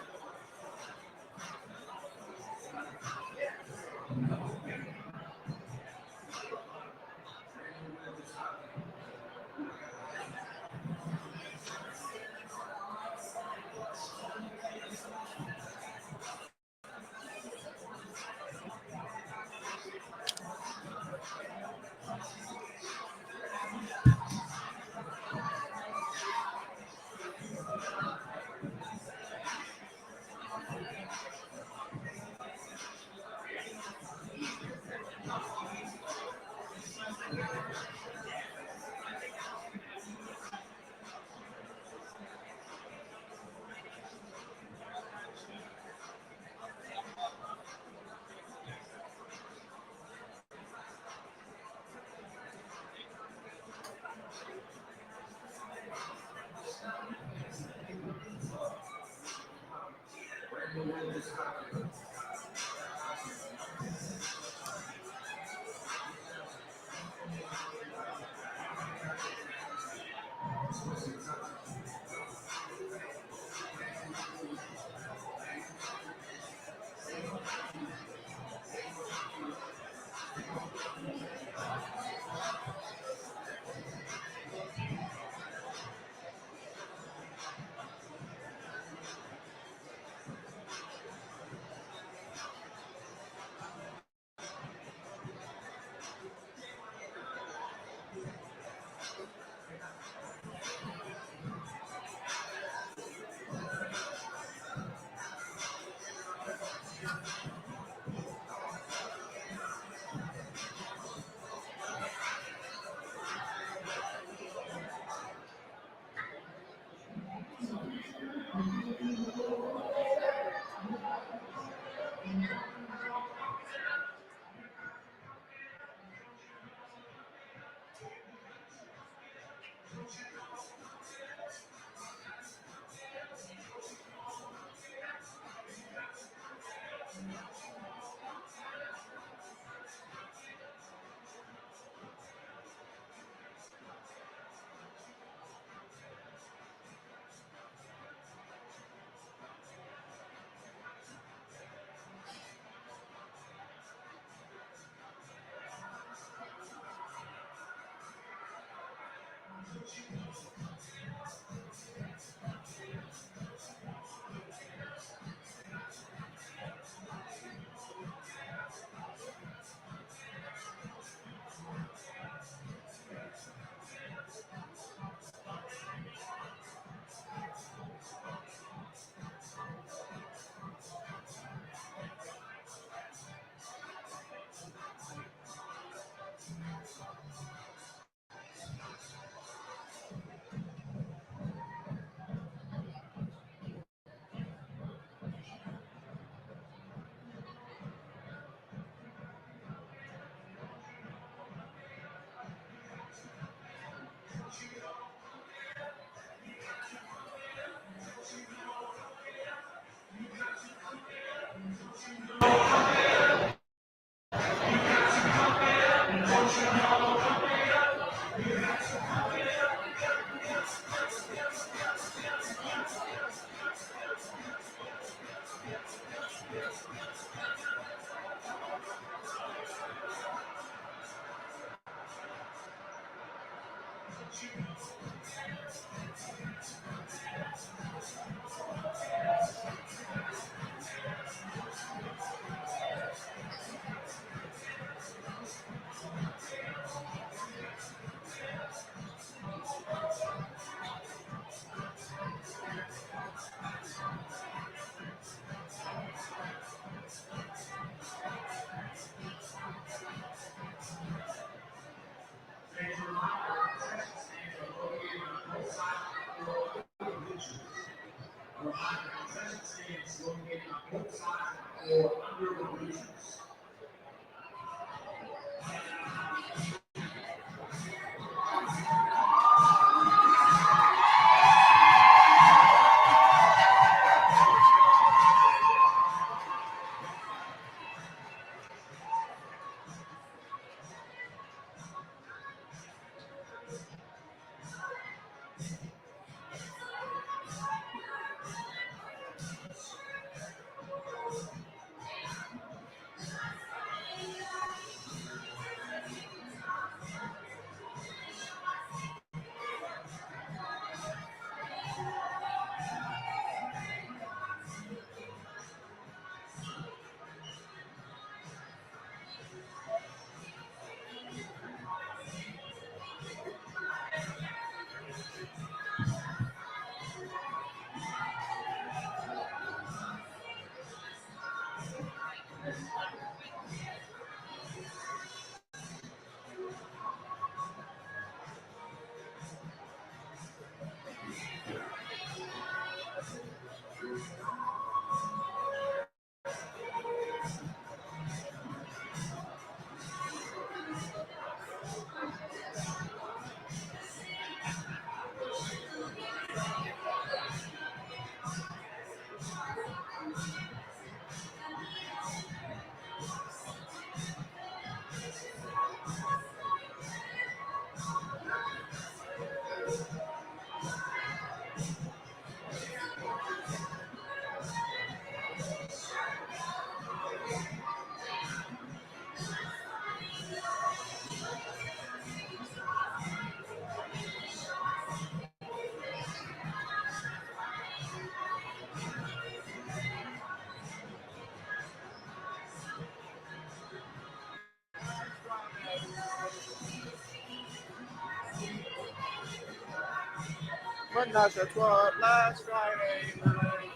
Speaker 2: but not just what last Friday night.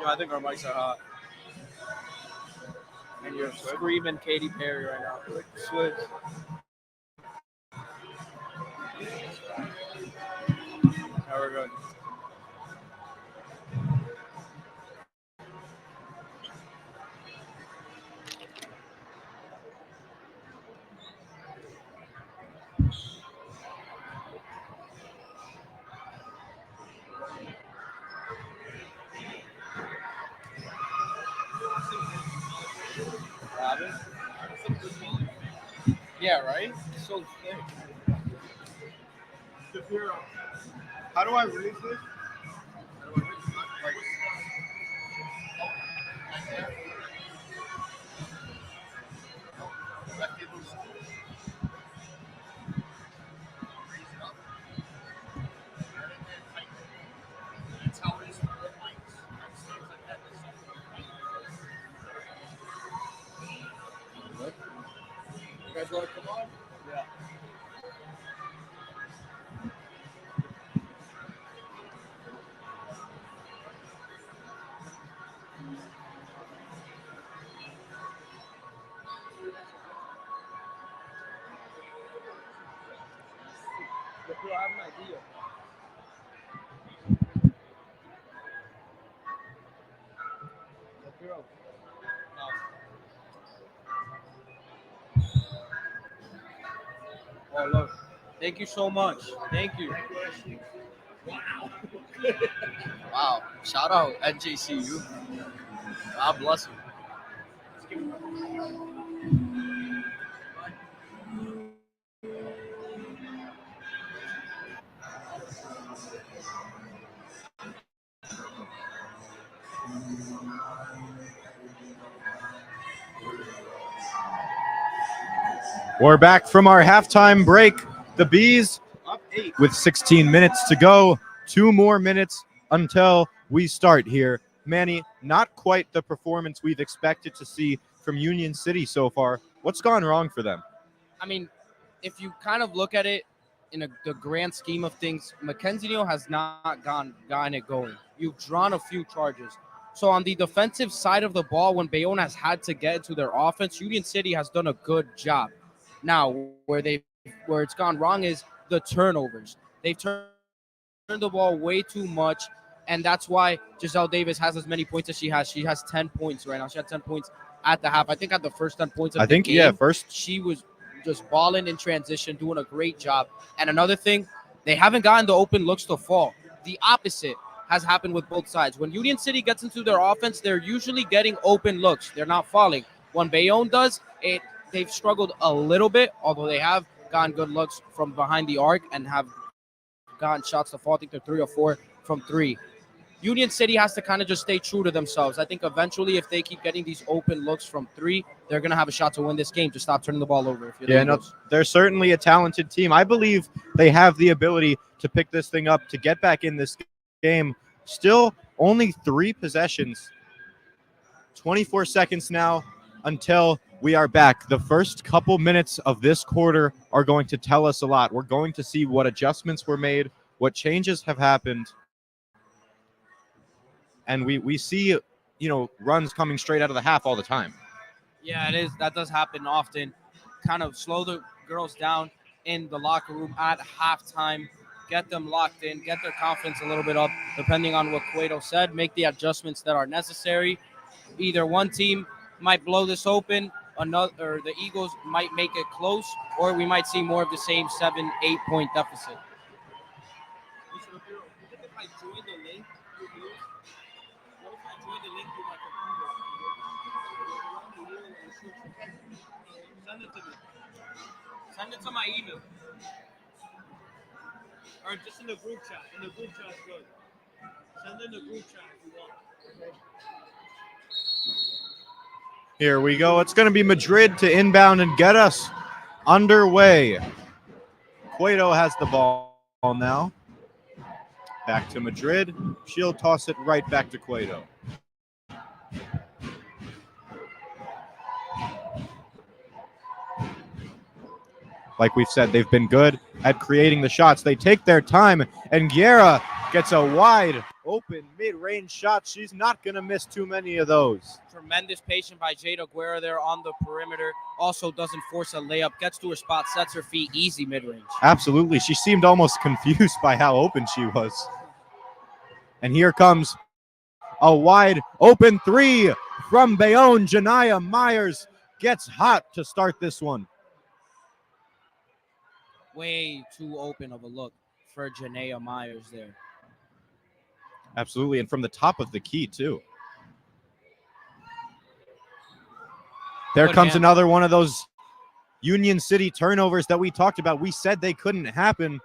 Speaker 5: Yo, I think our mics are hot. And you're screaming Katy Perry right now. Switch. Now we're good. Robin? Yeah, right? It's so thick.
Speaker 1: How do I raise this?
Speaker 2: You guys want to come on?
Speaker 5: Yeah. Look, I have an idea. Look, oh, look. Thank you so much. Thank you. Wow. Shout out NJCU. God bless you.
Speaker 1: We're back from our halftime break. The Bees up 8 with 16 minutes to go. 2 more minutes until we start here. Manny, not quite the performance we've expected to see from Union City so far. What's gone wrong for them?
Speaker 5: I mean, if you kind of look at it in the grand scheme of things, Mackenzie Neal has not gotten it going. You've drawn a few charges. So on the defensive side of the ball, when Bayonne has had to get into their offense, Union City has done a good job. Now, where it's gone wrong is the turnovers. They've turned the ball way too much, and that's why Giselle Davis has as many points as she has. She has 10 points right now. She had 10 points at the half. I think at the first 10 points of the game,
Speaker 1: first.
Speaker 5: she was just balling in transition, doing a great job. And another thing, they haven't gotten the open looks to fall. The opposite has happened with both sides. When Union City gets into their offense, they're usually getting open looks. They're not falling. When Bayonne does, they've struggled a little bit, although they have gotten good looks from behind the arc and have gotten shots to fall. I think they're 3 or 4 from 3. Union City has to kind of just stay true to themselves. I think eventually, if they keep getting these open looks from 3, they're going to have a shot to win this game. Just stop turning the ball over.
Speaker 1: They're certainly a talented team. I believe they have the ability to pick this thing up, to get back in this game. Still only 3 possessions. 24 seconds now until we are back. The first couple minutes of this quarter are going to tell us a lot. We're going to see what adjustments were made, what changes have happened. And we see, runs coming straight out of the half all the time.
Speaker 5: Yeah, it is. That does happen often. Kind of slow the girls down in the locker room at halftime, get them locked in, get their confidence a little bit up, depending on what Cueto said, make the adjustments that are necessary. Either one team might blow this open, or the Eagles might make it close, or we might see more of the same 7-8 point deficit. Send it to my email. Or just in the group chat. In the group chat is good. Send in the group chat if you want. Okay.
Speaker 1: Here we go. It's going to be Madrid to inbound and get us underway. Cueto has the ball now. Back to Madrid. She'll toss it right back to Cueto. Like we've said, they've been good at creating the shots. They take their time, and Guerra gets a wide open mid-range shot. She's not going to miss too many of those.
Speaker 5: Tremendous patience by Jada Guerra there on the perimeter. Also doesn't force a layup. Gets to her spot, sets her feet, easy mid-range.
Speaker 1: Absolutely. She seemed almost confused by how open she was. And here comes a wide open three from Bayonne. Janiyah Myers gets hot to start this one.
Speaker 5: Way too open of a look for Janiyah Myers there.
Speaker 1: Absolutely. And from the top of the key, too. There comes another one of those Union City turnovers that we talked about. We said they couldn't happen.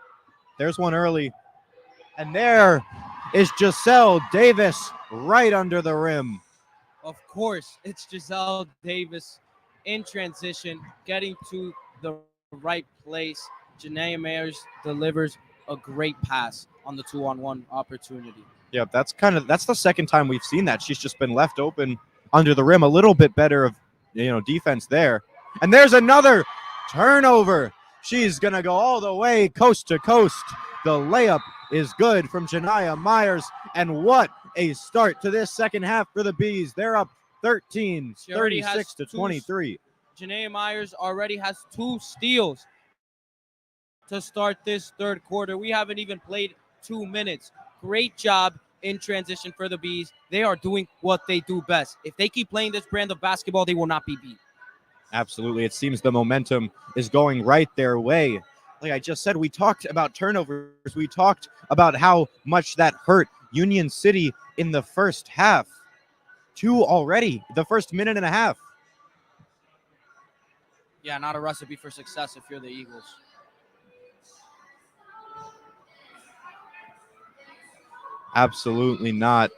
Speaker 1: There's one early. And there is Giselle Davis right under the rim.
Speaker 5: Of course, it's Giselle Davis in transition, getting to the right place. Janiyah Myers delivers a great pass on the 2-on-1 opportunity.
Speaker 1: Yeah, that's the second time we've seen that. She's just been left open under the rim. A little bit better of defense there. And there's another turnover. She's gonna go all the way coast to coast. The layup is good from Janiyah Myers. And what a start to this second half for the Bees. They're up 13, 36 to 23.
Speaker 5: Janiyah Myers already has 2 steals to start this third quarter. We haven't even played 2 minutes. Great job in transition for the Bees. They are doing what they do best. If they keep playing this brand of basketball, they will not be beat.
Speaker 1: Absolutely. It seems the momentum is going right their way. Like I just said, we talked about turnovers. We talked about how much that hurt Union City in the first half. 2 already, the first minute and a half.
Speaker 5: Yeah, not a recipe for success if you're the Eagles.
Speaker 1: Absolutely not.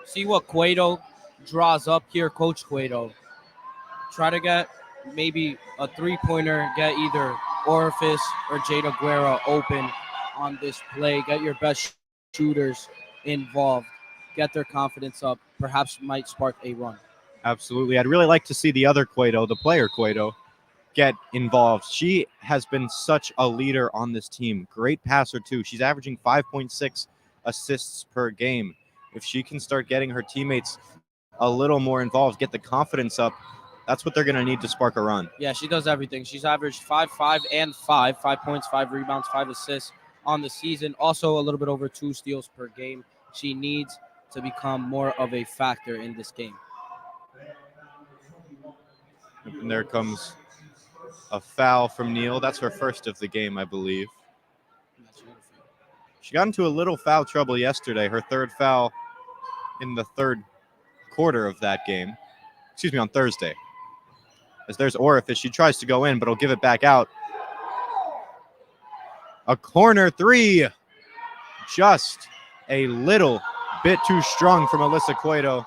Speaker 5: See what Cueto draws up here, Coach Cueto. Try to get maybe a 3-pointer, get either Orifice or Jada Guerra open on this play. Get your best shooters involved. Get their confidence up. Perhaps might spark a run.
Speaker 1: Absolutely. I'd really like to see the other Cueto, the player Cueto, get involved. She has been such a leader on this team. Great passer, too. She's averaging 5.6 assists per game. If she can start getting her teammates a little more involved, get the confidence up, that's what they're going to need to spark a run.
Speaker 5: Yeah, she does everything. She's averaged 5, 5, and 5. 5 points, 5 rebounds, 5 assists on the season. Also a little bit over 2 steals per game. She needs to become more of a factor in this game.
Speaker 1: And there comes a foul from Neal. That's her first of the game, I believe. She got into a little foul trouble yesterday. Her third foul in the third quarter of that game. Excuse me, on Thursday. As there's Orifice. She tries to go in, but will give it back out. A corner 3. Just a little bit too strong from Alyssa Cueto.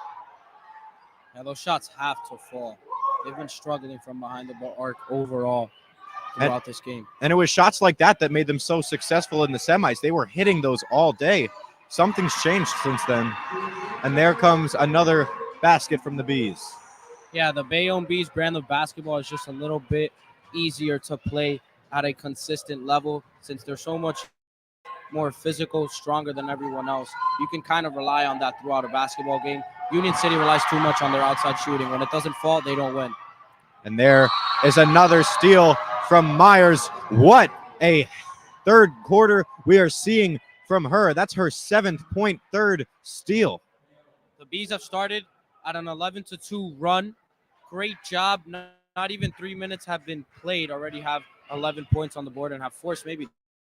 Speaker 5: Yeah, those shots have to fall. They've been struggling from behind the arc overall throughout this game.
Speaker 1: And it was shots like that that made them so successful in the semis. They were hitting those all day. Something's changed since then. And there comes another basket from the Bees.
Speaker 5: Yeah, the Bayonne Bees brand of basketball is just a little bit easier to play at a consistent level since they're so much more physical, stronger than everyone else. You can kind of rely on that throughout a basketball game. Union City relies too much on their outside shooting. When it doesn't fall, they don't win.
Speaker 1: And there is another steal from Myers. What a third quarter we are seeing from her. That's her 7th third steal.
Speaker 5: The Bees have started at an 11-2 run. Great job. Not even 3 minutes have been played. Already have 11 points on the board and have forced maybe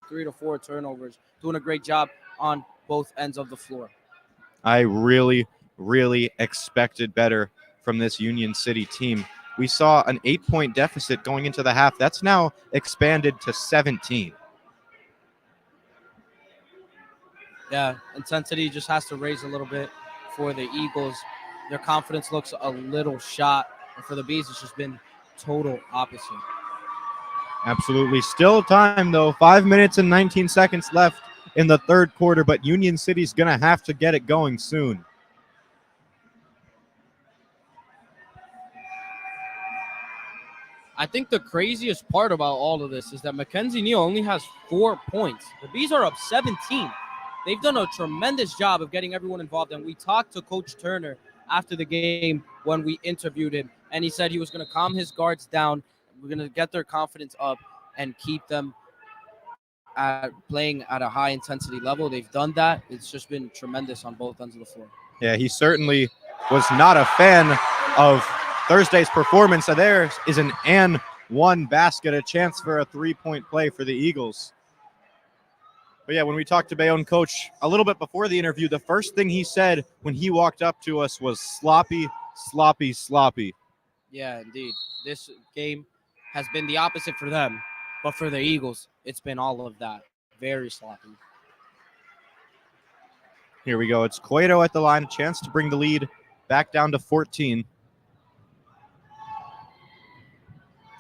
Speaker 5: 3 to 4 turnovers. Doing a great job on both ends of the floor.
Speaker 1: I really expected better from this Union City team. We saw an 8-point deficit going into the half. That's now expanded to 17.
Speaker 5: Yeah, intensity just has to raise a little bit for the Eagles. Their confidence looks a little shot. And for the Bees, it's just been total opposite.
Speaker 1: Absolutely. Still time, though. 5 minutes and 19 seconds left in the third quarter, but Union City's going to have to get it going soon.
Speaker 5: I think the craziest part about all of this is that Mackenzie Neal only has 4 points. The Bees are up 17. They've done a tremendous job of getting everyone involved. And we talked to Coach Turner after the game when we interviewed him, and he said he was going to calm his guards down. We're going to get their confidence up and keep them playing at a high intensity level. They've done that. It's just been tremendous on both ends of the floor.
Speaker 1: Yeah, he certainly was not a fan of Thursday's performance. So there is an and one basket, a chance for a 3-point play for the Eagles. But yeah, when we talked to Bayonne coach a little bit before the interview, the first thing he said when he walked up to us was sloppy, sloppy, sloppy.
Speaker 5: Yeah, indeed. This game has been the opposite for them, but for the Eagles, it's been all of that. Very sloppy.
Speaker 1: Here we go. It's Cueto at the line, a chance to bring the lead back down to 14.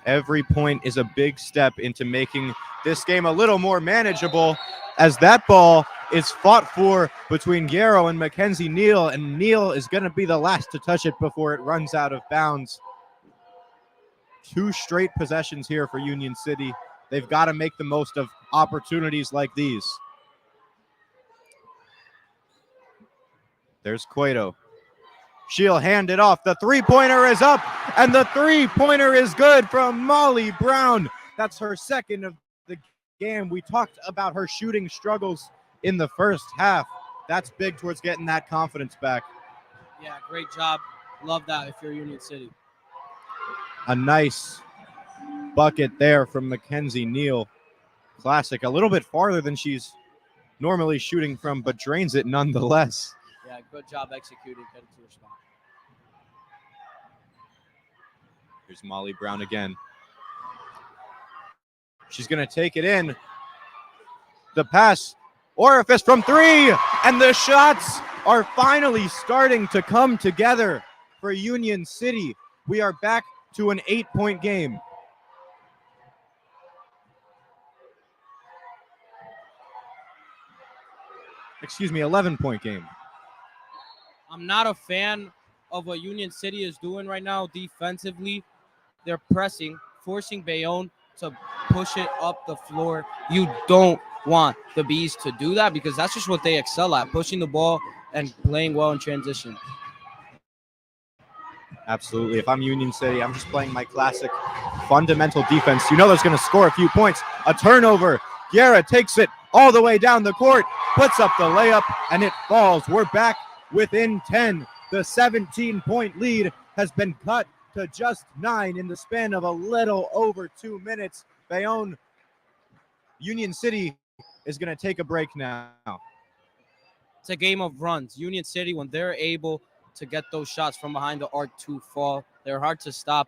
Speaker 1: Every point is a big step into making this game a little more manageable, as that ball is fought for between Guerrero and Mackenzie Neal, and Neal is going to be the last to touch it before it runs out of bounds. 2 straight possessions here for Union City. They've got to make the most of opportunities like these. There's Cueto. She'll hand it off. The 3-pointer is up, and the 3-pointer is good from Molly Brown. That's her second of the game. We talked about her shooting struggles in the first half. That's big towards getting that confidence back.
Speaker 5: Yeah, great job. Love that if you're Union City.
Speaker 1: A nice bucket there from Mackenzie Neal. Classic. A little bit farther than she's normally shooting from, but drains it nonetheless.
Speaker 5: Yeah, good job executing, getting to her spot.
Speaker 1: Here's Molly Brown again. She's going to take it in. The pass, orifice from 3, and the shots are finally starting to come together for Union City. We are back to an 8-point game. Excuse me, 11-point game.
Speaker 5: I'm not a fan of what Union City is doing right now defensively. They're pressing, forcing Bayonne to push it up the floor. You don't want the Bees to do that because that's just what they excel at, pushing the ball and playing well in transition.
Speaker 1: Absolutely. If I'm Union City, I'm just playing my classic fundamental defense. You know there's going to score a few points. A turnover. Guerra takes it all the way down the court, puts up the layup, and it falls. We're back within 10. The 17-point lead has been cut to just 9 in the span of a little over 2 minutes. Bayonne, Union City is going to take a break now.
Speaker 5: It's a game of runs. Union City, when they're able to get those shots from behind the arc to fall, they're hard to stop.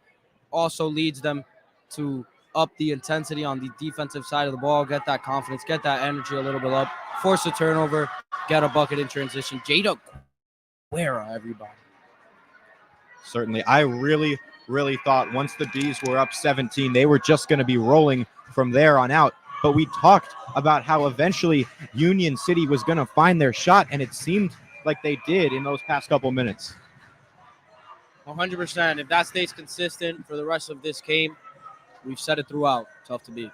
Speaker 5: Also leads them to up the intensity on the defensive side of the ball, get that confidence, get that energy a little bit up, force a turnover, get a bucket in transition. Jada Guerra, everybody.
Speaker 1: Certainly. I really thought once the Bees were up 17, they were just going to be rolling from there on out. But we talked about how eventually Union City was going to find their shot, and it seemed like they did in those past couple minutes.
Speaker 5: 100%. If that stays consistent for the rest of this game, we've said it throughout. Tough to beat.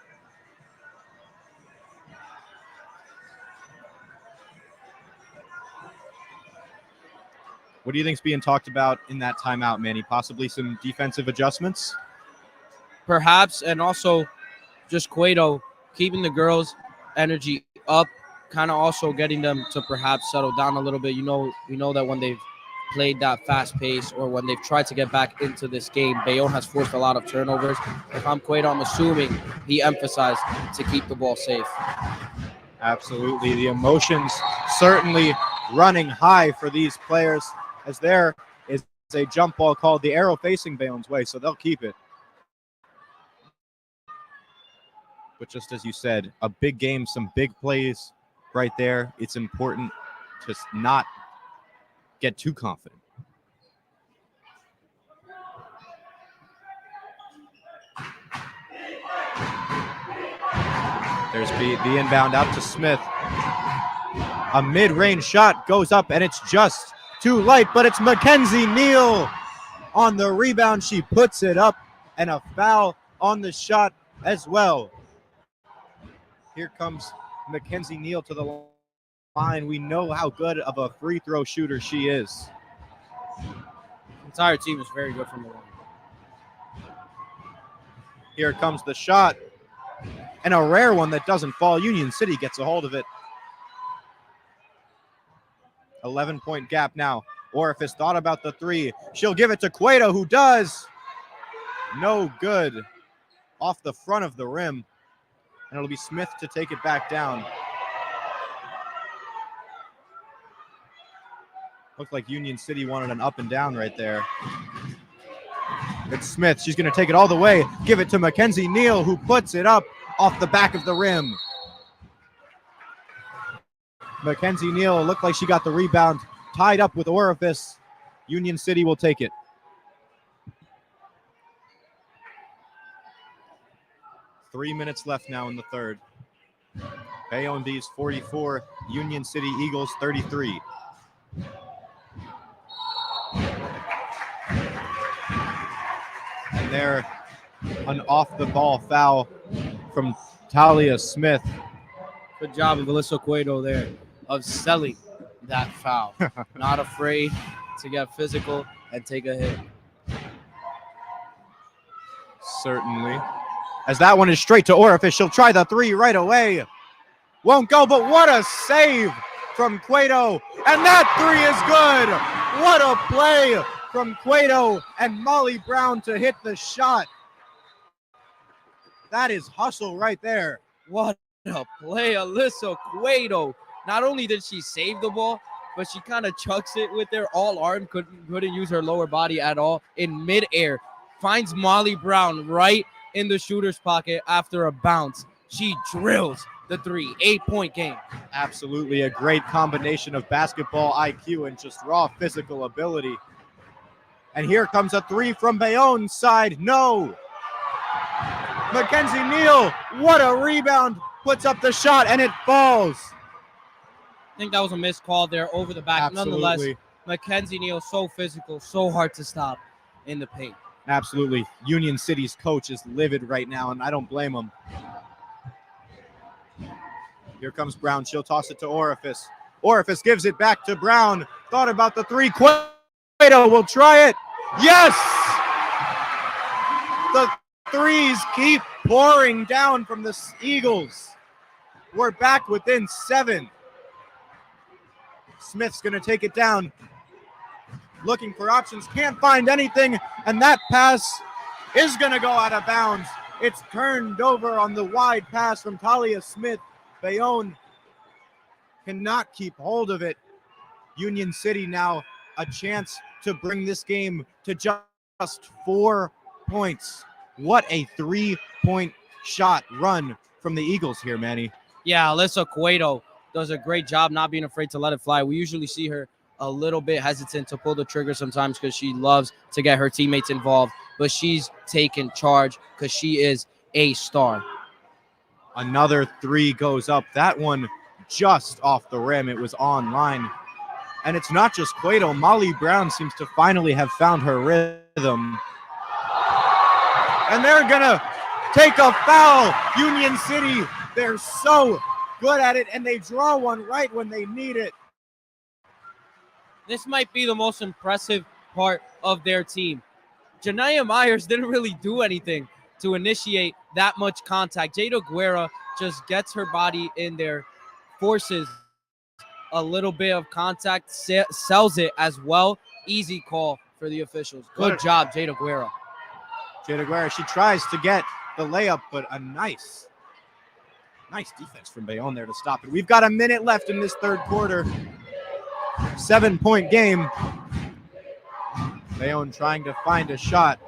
Speaker 1: What do you think's being talked about in that timeout, Manny? Possibly some defensive adjustments?
Speaker 5: Perhaps, and also just Cueto keeping the girls' energy up, kind of also getting them to perhaps settle down a little bit. We know that when they've played that fast pace or when they've tried to get back into this game, Bayonne has forced a lot of turnovers. If I'm Cueto, I'm assuming he emphasized to keep the ball safe.
Speaker 1: Absolutely. The emotions certainly running high for these players, as there is a jump ball called the arrow facing Bayonne's way, so they'll keep it. But just as you said, a big game, some big plays right there. It's important to not get too confident. There's the inbound out to Smith. A mid-range shot goes up, and it's just too light, but it's Mackenzie Neal on the rebound. She puts it up, and a foul on the shot as well. Here comes Mackenzie Neal to the line. We know how good of a free throw shooter she is.
Speaker 5: The entire team is very good from the line.
Speaker 1: Here comes the shot. And a rare one that doesn't fall. Union City gets a hold of it. 11-point gap now. Orifice thought about the three. She'll give it to Cueto, who does. No good. Off the front of the rim. And it'll be Smith to take it back down. Looked like Union City wanted an up and down right there. It's Smith. She's going to take it all the way. Give it to Mackenzie Neal, who puts it up off the back of the rim. Mackenzie Neal looked like she got the rebound, tied up with Orifice. Union City will take it. Three minutes left now in the third. Bayonne Bees 44, Union City Eagles 33. And there, an off-the-ball foul from Talia Smith.
Speaker 5: Good job of Alyssa Cueto there of selling that foul. Not afraid to get physical and take a hit.
Speaker 1: Certainly. As that one is straight to Orifice. She'll try the three right away. Won't go, but what a save from Cueto. And that three is good. What a play from Cueto and Molly Brown to hit the shot. That is hustle right there.
Speaker 5: What a play, Alyssa Cueto. Not only did she save the ball, but she kind of chucks it with her all arm, couldn't use her lower body at all in midair. Finds Molly Brown right in the shooter's pocket after a bounce. She drills the three. 8-point game.
Speaker 1: Absolutely a great combination of basketball IQ and just raw physical ability. And here comes a three from Bayonne's side. No. Mackenzie Neal, what a rebound. Puts up the shot and it falls.
Speaker 5: I think that was a missed call there over the back.
Speaker 1: Absolutely.
Speaker 5: Nonetheless, Mackenzie Neal, so physical, so hard to stop in the paint.
Speaker 1: Absolutely. Union City's coach is livid right now, and I don't blame him. Here comes Brown. She'll toss it to Orifice. Orifice gives it back to Brown. Thought about the three. Cueto will try it. Yes! The threes keep pouring down from the Eagles. We're back within 7. Smith's going to take it down. Looking for options. Can't find anything. And that pass is going to go out of bounds. It's turned over on the wide pass from Talia Smith. Bayonne cannot keep hold of it. Union City now a chance to bring this game to just 4 points. What a 3-point shot run from the Eagles here, Manny.
Speaker 5: Yeah, Alyssa Cueto does a great job not being afraid to let it fly. We usually see her a little bit hesitant to pull the trigger sometimes because she loves to get her teammates involved, but she's taken charge because she is a star.
Speaker 1: Another three goes up. That one just off the rim. It was on line. And it's not just Cueto. Molly Brown seems to finally have found her rhythm. And they're going to take a foul. Union City, they're so good at it, and they draw one right when they need it.
Speaker 5: This might be the most impressive part of their team. Janiyah Myers didn't really do anything to initiate that much contact. Jada Guerra just gets her body in there, forces a little bit of contact, sells it as well. Easy call for the officials. Good job, Jada Guerra.
Speaker 1: Jada Guerra, she tries to get the layup, but a nice defense from Bayonne there to stop it. We've got a minute left in this third quarter. 7-point game. Bayonne trying to find a shot.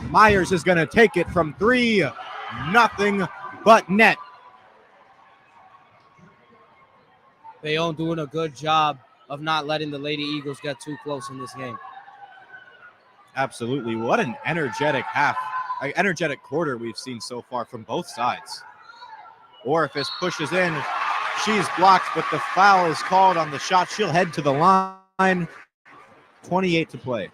Speaker 1: Myers is going to take it from 3. Nothing but net.
Speaker 5: Bayonne doing a good job of not letting the Lady Eagles get too close in this game.
Speaker 1: Absolutely. What an energetic quarter we've seen so far from both sides. Orifice pushes in. She's blocked, but the foul is called on the shot. She'll head to the line. 28 to play.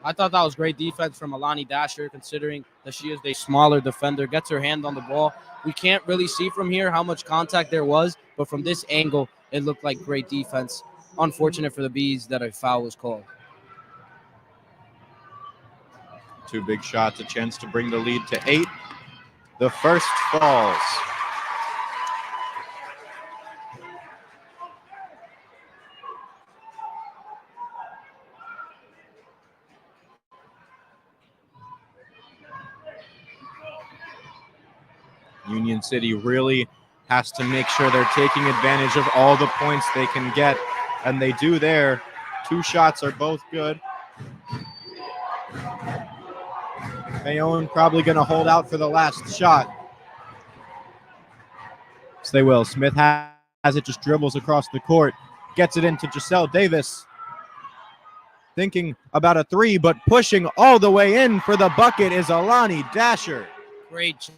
Speaker 5: I thought that was great defense from Alani Dasher, considering that she is a smaller defender, gets her hand on the ball. We can't really see from here how much contact there was, but from this angle, it looked like great defense. Unfortunate for the Bees that a foul was called.
Speaker 1: 2 big shots, a chance to bring the lead to 8. The first falls. Union City really has to make sure they're taking advantage of all the points they can get, and they do there. 2 shots are both good. Bayonne probably going to hold out for the last shot. Yes, they will. Smith has it, just dribbles across the court, gets it into Giselle Davis. Thinking about a 3, but pushing all the way in for the bucket is Alani Dasher.
Speaker 5: Great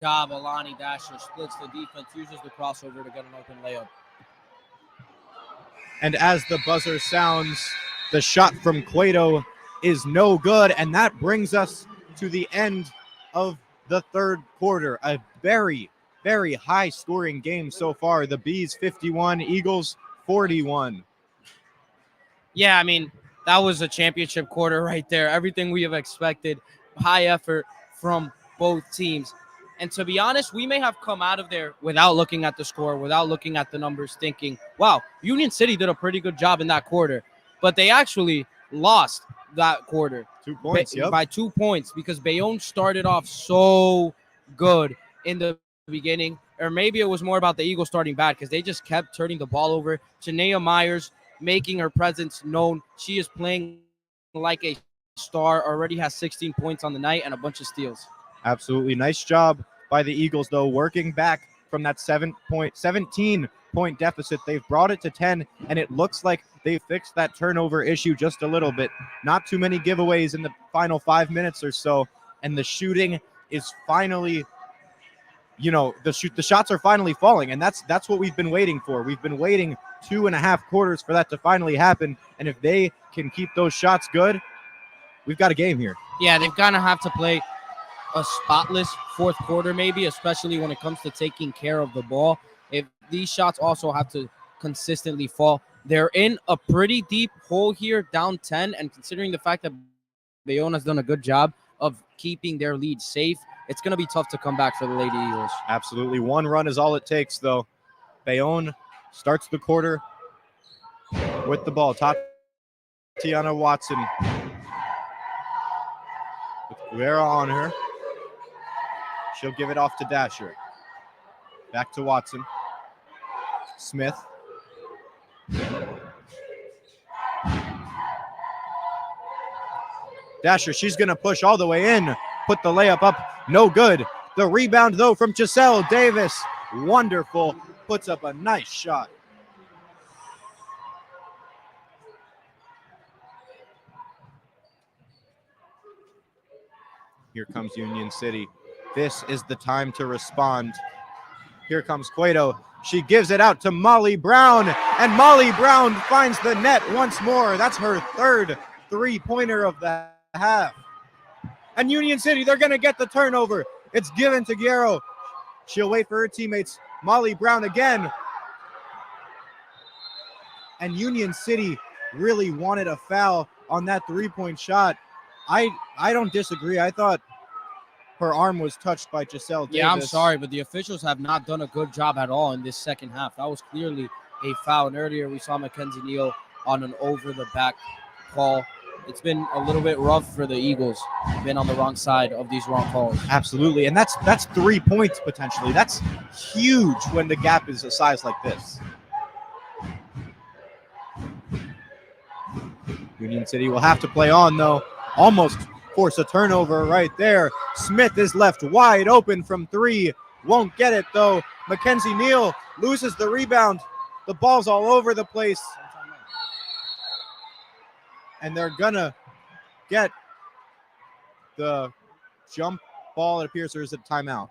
Speaker 5: job, Alani Dasher splits the defense, uses the crossover to get an open layup.
Speaker 1: And as the buzzer sounds, the shot from Cueto is no good, and that brings us to the end of the third quarter. A very, very high-scoring game so far. The Bees 51, Eagles 41.
Speaker 5: Yeah, I mean, that was a championship quarter right there. Everything we have expected. High effort from both teams. And to be honest, we may have come out of there without looking at the score, without looking at the numbers, thinking, wow, Union City did a pretty good job in that quarter. But they actually lost that quarter.
Speaker 1: 2 points,
Speaker 5: By 2 points, because Bayonne started off so good in the beginning. Or maybe it was more about the Eagles starting bad, because they just kept turning the ball over. Janaea Myers making her presence known. She is playing like a star, already has 16 points on the night and a bunch of steals.
Speaker 1: Absolutely. Nice job by the Eagles, though, working back from that 17-point deficit. They've brought it to 10, and it looks like they fixed that turnover issue just a little bit. Not too many giveaways in the final 5 minutes or so, and the shooting is finally, the shots are finally falling, and that's what we've been waiting for. We've been waiting 2.5 quarters for that to finally happen, and if they can keep those shots good, we've got a game here.
Speaker 5: Yeah, they're going to have to play a spotless fourth quarter maybe, especially when it comes to taking care of the ball. If these shots also have to consistently fall, they're in a pretty deep hole here, down 10, and considering the fact that Bayonne has done a good job of keeping their lead safe, it's going to be tough to come back for the Lady Eagles.
Speaker 1: Absolutely. 1 run is all it takes, though. Bayonne starts the quarter with the ball. Tatiana Watson with Pereira on her. She'll give it off to Dasher. Back to Watson. Smith. Dasher, she's going to push all the way in. Put the layup up. No good. The rebound, though, from Giselle Davis. Wonderful. Puts up a nice shot. Here comes Union City. This is the time to respond. Here comes Cueto. She gives it out to Molly Brown, and Molly Brown finds the net once more. That's her third 3-pointer of the half. And Union City, they're going to get the turnover. It's given to Guerrero. She'll wait for her teammates. Molly Brown again. And Union City really wanted a foul on that 3-point shot. I don't disagree. I thought her arm was touched by Giselle Davis.
Speaker 5: Yeah, I'm sorry, but the officials have not done a good job at all in this second half. That was clearly a foul. And earlier we saw Mackenzie Neal on an over-the-back call. It's been a little bit rough for the Eagles. Been on the wrong side of these wrong calls.
Speaker 1: Absolutely, and that's 3 points potentially. That's huge when the gap is a size like this. Union City will have to play on, though. Almost force a turnover right there. Smith is left wide open from 3. Won't get it, though. Mackenzie Neal loses the rebound. The ball's all over the place. And they're going to get the jump ball. It appears there is a timeout.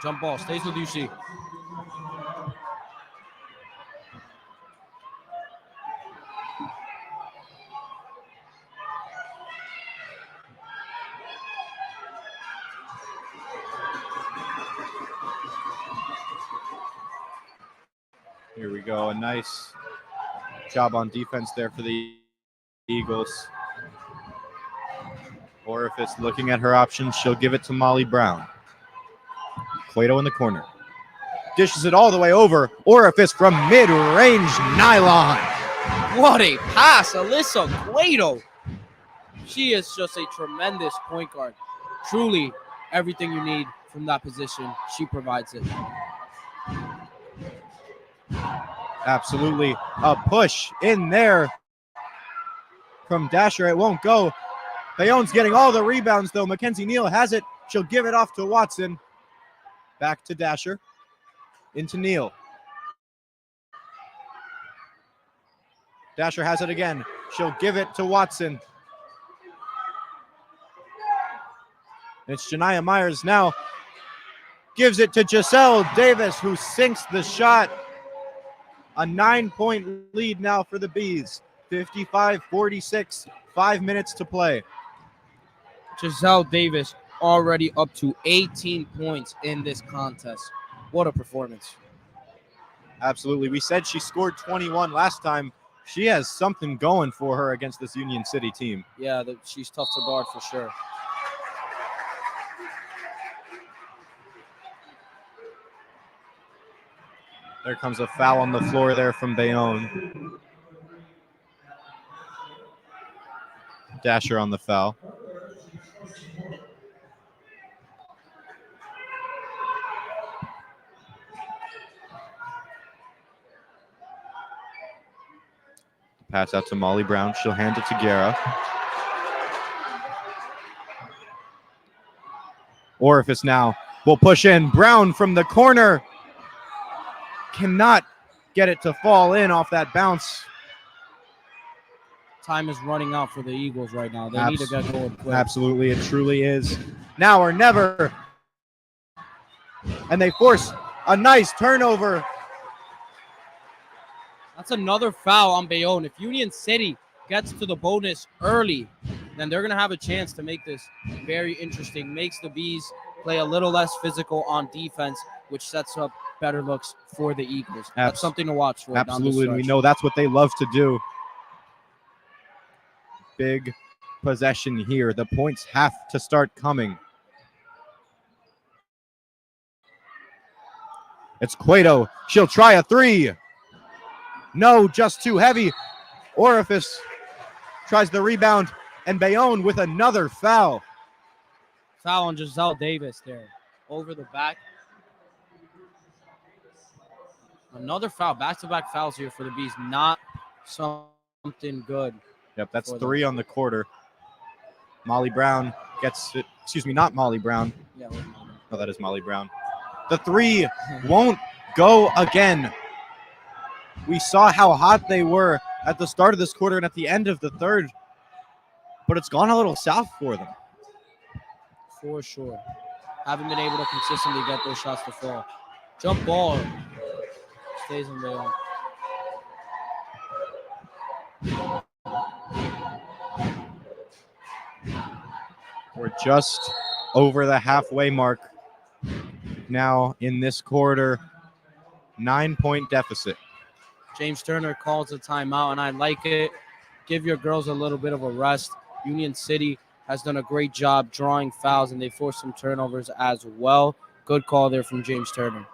Speaker 5: Jump ball stays with UC.
Speaker 1: Here we go. A nice job on defense there for the Eagles. Orifice looking at her options. She'll give it to Molly Brown. Cueto in the corner. Dishes it all the way over. Orifice from mid-range nylon.
Speaker 5: What a pass, Alyssa Cueto. She is just a tremendous point guard. Truly, everything you need from that position, she provides it.
Speaker 1: Absolutely. A push in there from Dasher. It won't go. Bayonne's getting all the rebounds, though. Mackenzie Neal has it. She'll give it off to Watson. Back to Dasher. Into Neal. Dasher has it again. She'll give it to Watson. It's Janiah Myers now. Gives it to Giselle Davis, who sinks the shot. A 9-point lead now for the Bees. 55-46. 5 minutes to play.
Speaker 5: Giselle Davis already up to 18 points in this contest. What a performance.
Speaker 1: Absolutely. We said she scored 21 last time. She has something going for her against this Union City team.
Speaker 5: Yeah, she's tough to guard for sure.
Speaker 1: There comes a foul on the floor there from Bayonne. Dasher on the foul. Pass out to Molly Brown. She'll hand it to Guerra. Orifice now will push in. Brown from the corner. Cannot get it to fall in off that bounce.
Speaker 5: Time is running out for the Eagles right now. They need to get going quick.
Speaker 1: Absolutely, it truly is. Now or never. And they force a nice turnover.
Speaker 5: That's another foul on Bayonne. If Union City gets to the bonus early, then they're going to have a chance to make this very interesting. Makes the Bees play a little less physical on defense, which sets up better looks for the Eagles. That's something to watch for.
Speaker 1: Absolutely, and we know that's what they love to do. Big possession here. The points have to start coming. It's Cueto. She'll try a three. No, just too heavy. Orifice tries the rebound, and Bayonne with another foul.
Speaker 5: Foul on Giselle Davis there. Over the back. Another foul. Back-to-back fouls here for the Bees. Not something good.
Speaker 1: Yep, that's 3 on the quarter. Molly Brown gets it. Excuse me, not Molly Brown.
Speaker 5: Yeah,
Speaker 1: no, that is Molly Brown. The 3 won't go again. We saw how hot they were at the start of this quarter and at the end of the third, but it's gone a little south for them.
Speaker 5: For sure. Haven't been able to consistently get those shots to fall. Jump ball. Stays in there.
Speaker 1: We're just over the halfway mark now in this quarter. 9-point deficit.
Speaker 5: James Turner calls a timeout, and I like it. Give your girls a little bit of a rest. Union City has done a great job drawing fouls, and they forced some turnovers as well. Good call there from James Turner.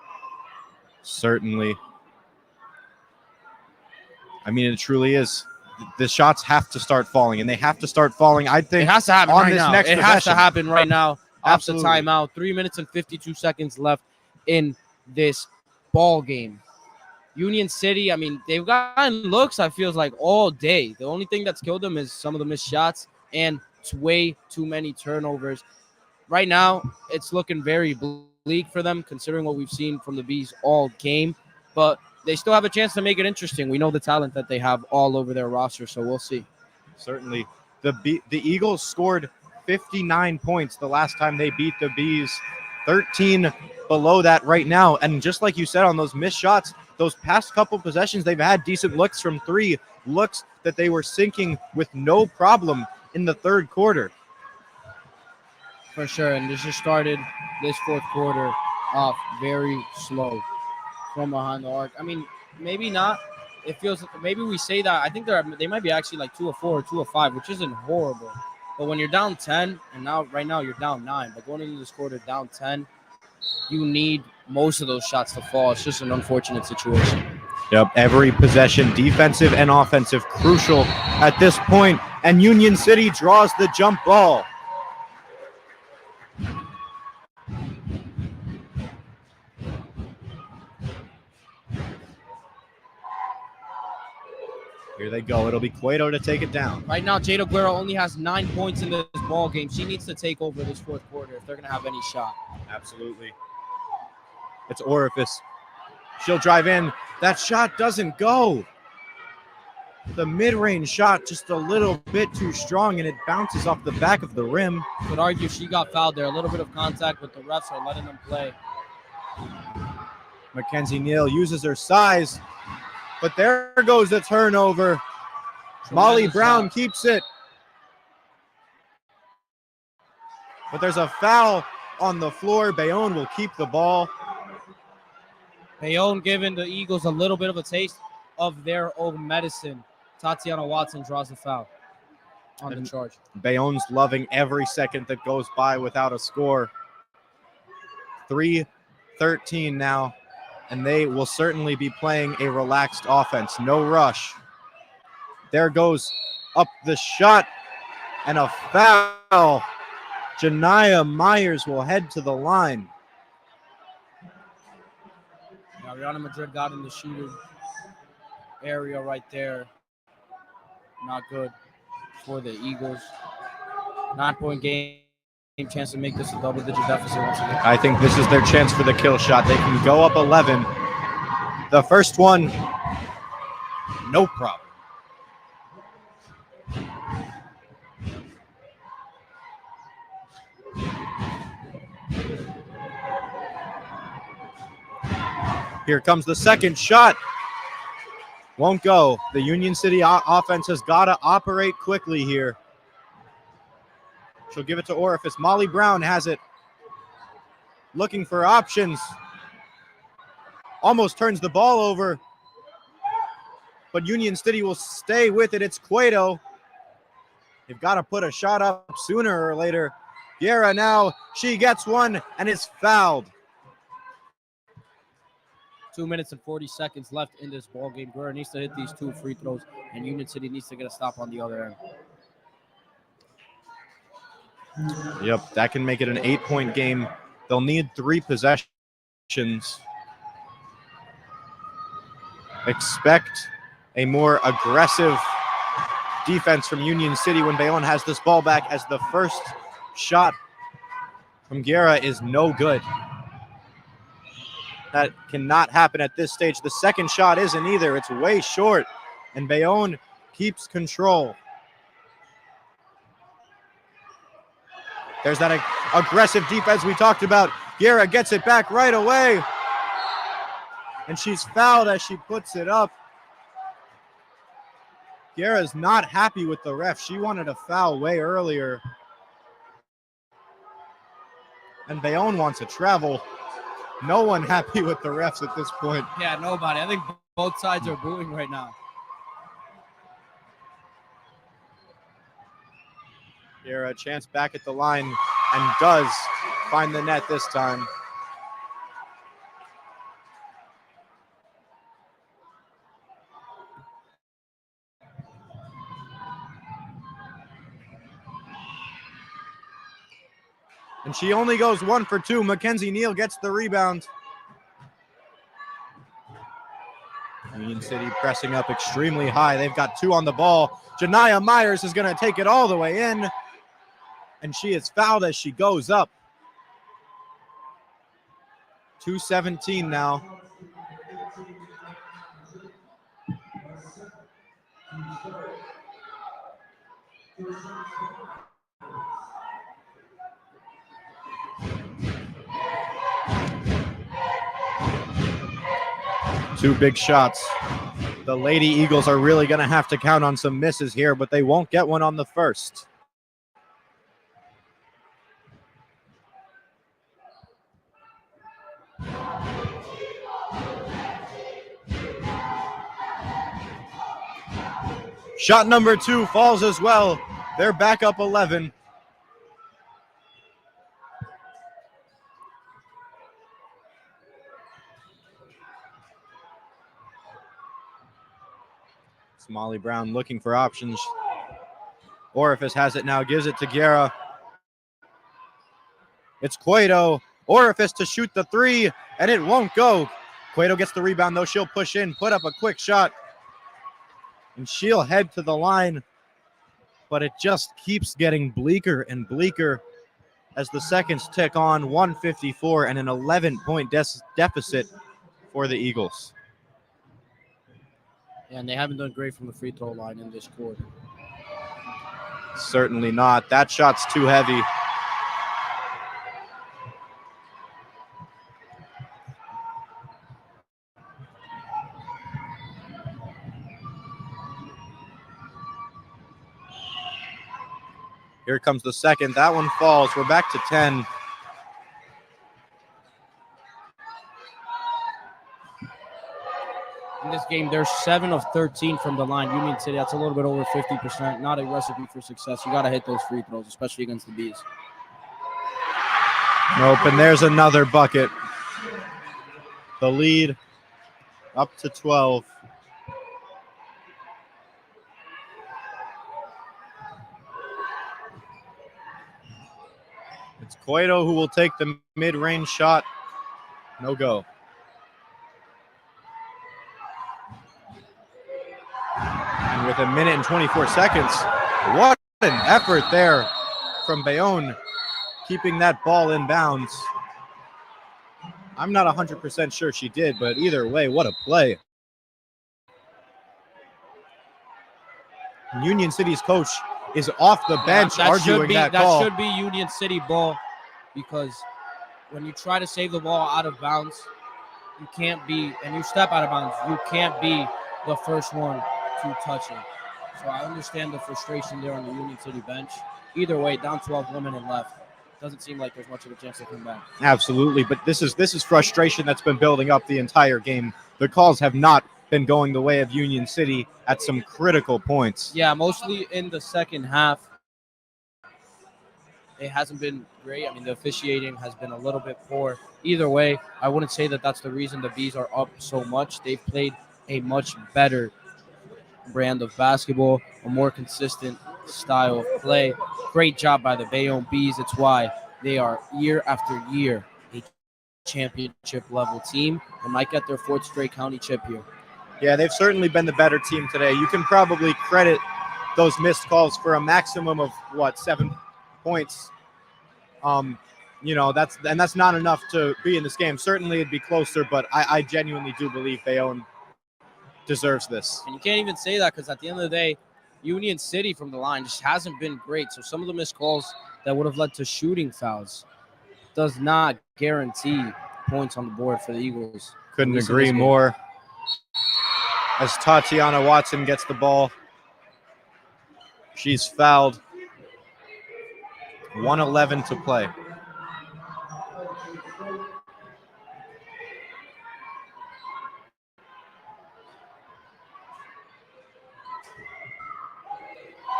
Speaker 1: Certainly. I mean, it truly is. The shots have to start falling, and they have to start falling, I think,
Speaker 5: it has to happen
Speaker 1: on
Speaker 5: right
Speaker 1: this
Speaker 5: now.
Speaker 1: next
Speaker 5: It
Speaker 1: possession.
Speaker 5: has to happen right now.
Speaker 1: Absolutely.
Speaker 5: Off the timeout. 3 minutes and 52 seconds left in this ball game. Union City, I mean, they've gotten looks, I feel like, all day. The only thing that's killed them is some of the missed shots and way too many turnovers. Right now, it's looking very bleak for them, considering what we've seen from the Bees all game. But they still have a chance to make it interesting. We know the talent that they have all over their roster, so we'll see.
Speaker 1: Certainly. The Eagles scored 59 points the last time they beat the Bees. 13 below that right now. And just like you said on those missed shots, those past couple possessions, they've had decent looks from 3, looks that they were sinking with no problem in the third quarter.
Speaker 5: For sure, and this just started this fourth quarter off very slow from behind the arc. I mean, maybe not. It feels maybe we say that. I think they might be actually like 2 or 4 or 2 or 5, which isn't horrible. But when you're down 10, and right now you're down 9, but going into this quarter down 10, you need most of those shots to fall. It's just an unfortunate situation.
Speaker 1: Yep, every possession, defensive and offensive, crucial at this point. And Union City draws the jump ball. Here they go. It'll be Cueto to take it down.
Speaker 5: Right now, Jada Guerra only has 9 points in this ball game. She needs to take over this fourth quarter if they're going to have any shot.
Speaker 1: Absolutely. It's Orifice. She'll drive in. That shot doesn't go. The mid-range shot just a little bit too strong, and it bounces off the back of the rim.
Speaker 5: Could argue she got fouled there. A little bit of contact, but the refs are letting them play.
Speaker 1: Mackenzie Neal uses her size, but there goes the turnover. Molly Brown keeps it. But there's a foul on the floor. Bayonne will keep the ball.
Speaker 5: Bayonne giving the Eagles a little bit of a taste of their own medicine. Tatiana Watson draws the foul on the charge.
Speaker 1: Bayonne's loving every second that goes by without a score. 3:13 now, and they will certainly be playing a relaxed offense. No rush. There goes up the shot, and a foul. Janiyah Myers will head to the line.
Speaker 5: Now, Rihanna Madrid got in the shooting area right there. Not good for the Eagles. 9-point game. Chance to make this a double-digit deficit once again.
Speaker 1: I think this is their chance for the kill shot. They can go up 11. The first one, no problem. Here comes the second shot. Won't go. The Union City offense has got to operate quickly here. She'll give it to Orifice. Molly Brown has it. Looking for options. Almost turns the ball over. But Union City will stay with it. It's Cueto. They've got to put a shot up sooner or later. Guerra now. She gets one and is fouled.
Speaker 5: 2 minutes and 40 seconds left in this ball game. Guerra needs to hit these 2 free throws, and Union City needs to get a stop on the other end.
Speaker 1: Yep, that can make it an 8-point game. They'll need 3 possessions. Expect a more aggressive defense from Union City when Bayonne has this ball back, as the first shot from Guerra is no good. That cannot happen at this stage. The second shot isn't either. It's way short, and Bayonne keeps control. There's that aggressive defense we talked about. Guerra gets it back right away, and she's fouled as she puts it up. Guerra's not happy with the ref. She wanted a foul way earlier. And Bayonne wants a travel. No one happy with the refs at this point.
Speaker 5: Yeah, nobody. I think both sides are booing right now.
Speaker 1: Here, a chance back at the line, and does find the net this time. And she only goes 1 for 2. Mackenzie Neal gets the rebound. Union City pressing up extremely high. They've got 2 on the ball. Janiyah Myers is going to take it all the way in. And she is fouled as she goes up. 2:17 now. Two big shots. The Lady Eagles are really going to have to count on some misses here, but they won't get one on the first. Shot number 2 falls as well. They're back up 11. It's Molly Brown looking for options. Orifice has it now, gives it to Guerra. It's Cueto. Orifice to shoot the 3, and it won't go. Cueto gets the rebound, though. She'll push in, put up a quick shot, and she'll head to the line. But it just keeps getting bleaker and bleaker as the seconds tick on. 154 and an 11-point deficit for the Eagles.
Speaker 5: And they haven't done great from the free throw line in this quarter.
Speaker 1: Certainly not. That shot's too heavy. Here comes the second. That one falls. We're back to 10.
Speaker 5: In this game, they're 7 of 13 from the line. Union City, that's a little bit over 50%. Not a recipe for success. You got to hit those free throws, especially against the Bees.
Speaker 1: Nope, and there's another bucket. The lead up to 12. It's Cueto who will take the mid-range shot. No go. And with a minute and 24 seconds, what an effort there from Bayonne, keeping that ball in bounds. I'm not 100% sure she did, but either way, what a play. Union City's coach is off the bench arguing that call.
Speaker 5: That should be Union City ball, because when you try to save the ball out of bounds, you can't be, and you step out of bounds, you can't be the first one to touch it. So I understand the frustration there on the Union City bench. Either way, down 12, 1 minute left. Doesn't seem like there's much of a chance to come back.
Speaker 1: Absolutely, but this is frustration that's been building up the entire game. The calls have not been going the way of Union City at some critical points.
Speaker 5: Yeah, mostly in the second half. It hasn't been great. I mean, the officiating has been a little bit poor. Either way, I wouldn't say that that's the reason the Bees are up so much. They've played a much better brand of basketball, a more consistent style of play. Great job by the Bayonne Bees. It's why they are year after year a championship level team and might get their 4th straight county chip here.
Speaker 1: Yeah, they've certainly been the better team today. You can probably credit those missed calls for a maximum of 7 points. That's not enough to be in this game. Certainly it'd be closer, but I genuinely do believe Bayonne deserves this.
Speaker 5: And you can't even say that, because at the end of the day, Union City from the line just hasn't been great. So some of the missed calls that would have led to shooting fouls does not guarantee points on the board for the Eagles.
Speaker 1: Couldn't agree more. As Tatiana Watson gets the ball, she's fouled. 1:11 to play.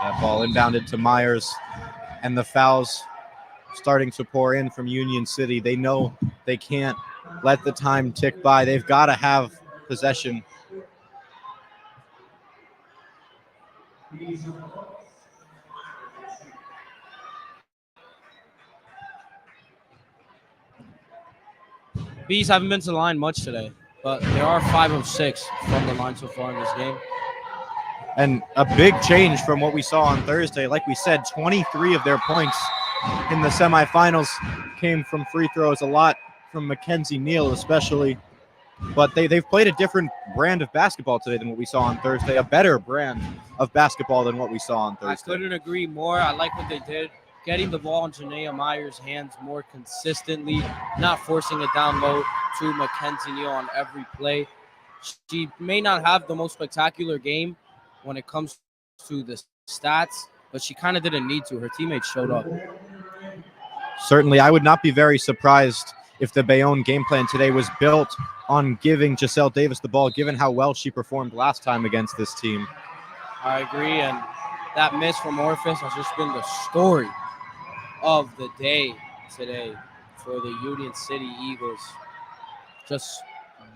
Speaker 1: That ball inbounded to Myers, and the fouls starting to pour in from Union City. They know they can't let the time tick by. They've got to have possession.
Speaker 5: Bees haven't been to the line much today, but they are 5 of 6 from the line so far in this game.
Speaker 1: And a big change from what we saw on Thursday. Like we said, 23 of their points in the semifinals came from free throws, a lot from Mackenzie Neal especially. But they've played a different brand of basketball today than what we saw on Thursday, a better brand of basketball than what we saw on Thursday.
Speaker 5: I couldn't agree more. I like what they did, getting the ball in Janaea Myers' hands more consistently, not forcing it down low to Mackenzie Neal on every play. She may not have the most spectacular game when it comes to the stats, but she kind of didn't need to. Her teammates showed up.
Speaker 1: Certainly, I would not be very surprised if the Bayonne game plan today was built on giving Giselle Davis the ball, given how well she performed last time against this team.
Speaker 5: I agree, and that miss from Orphis has just been the story of the day today for the Union City Eagles. Just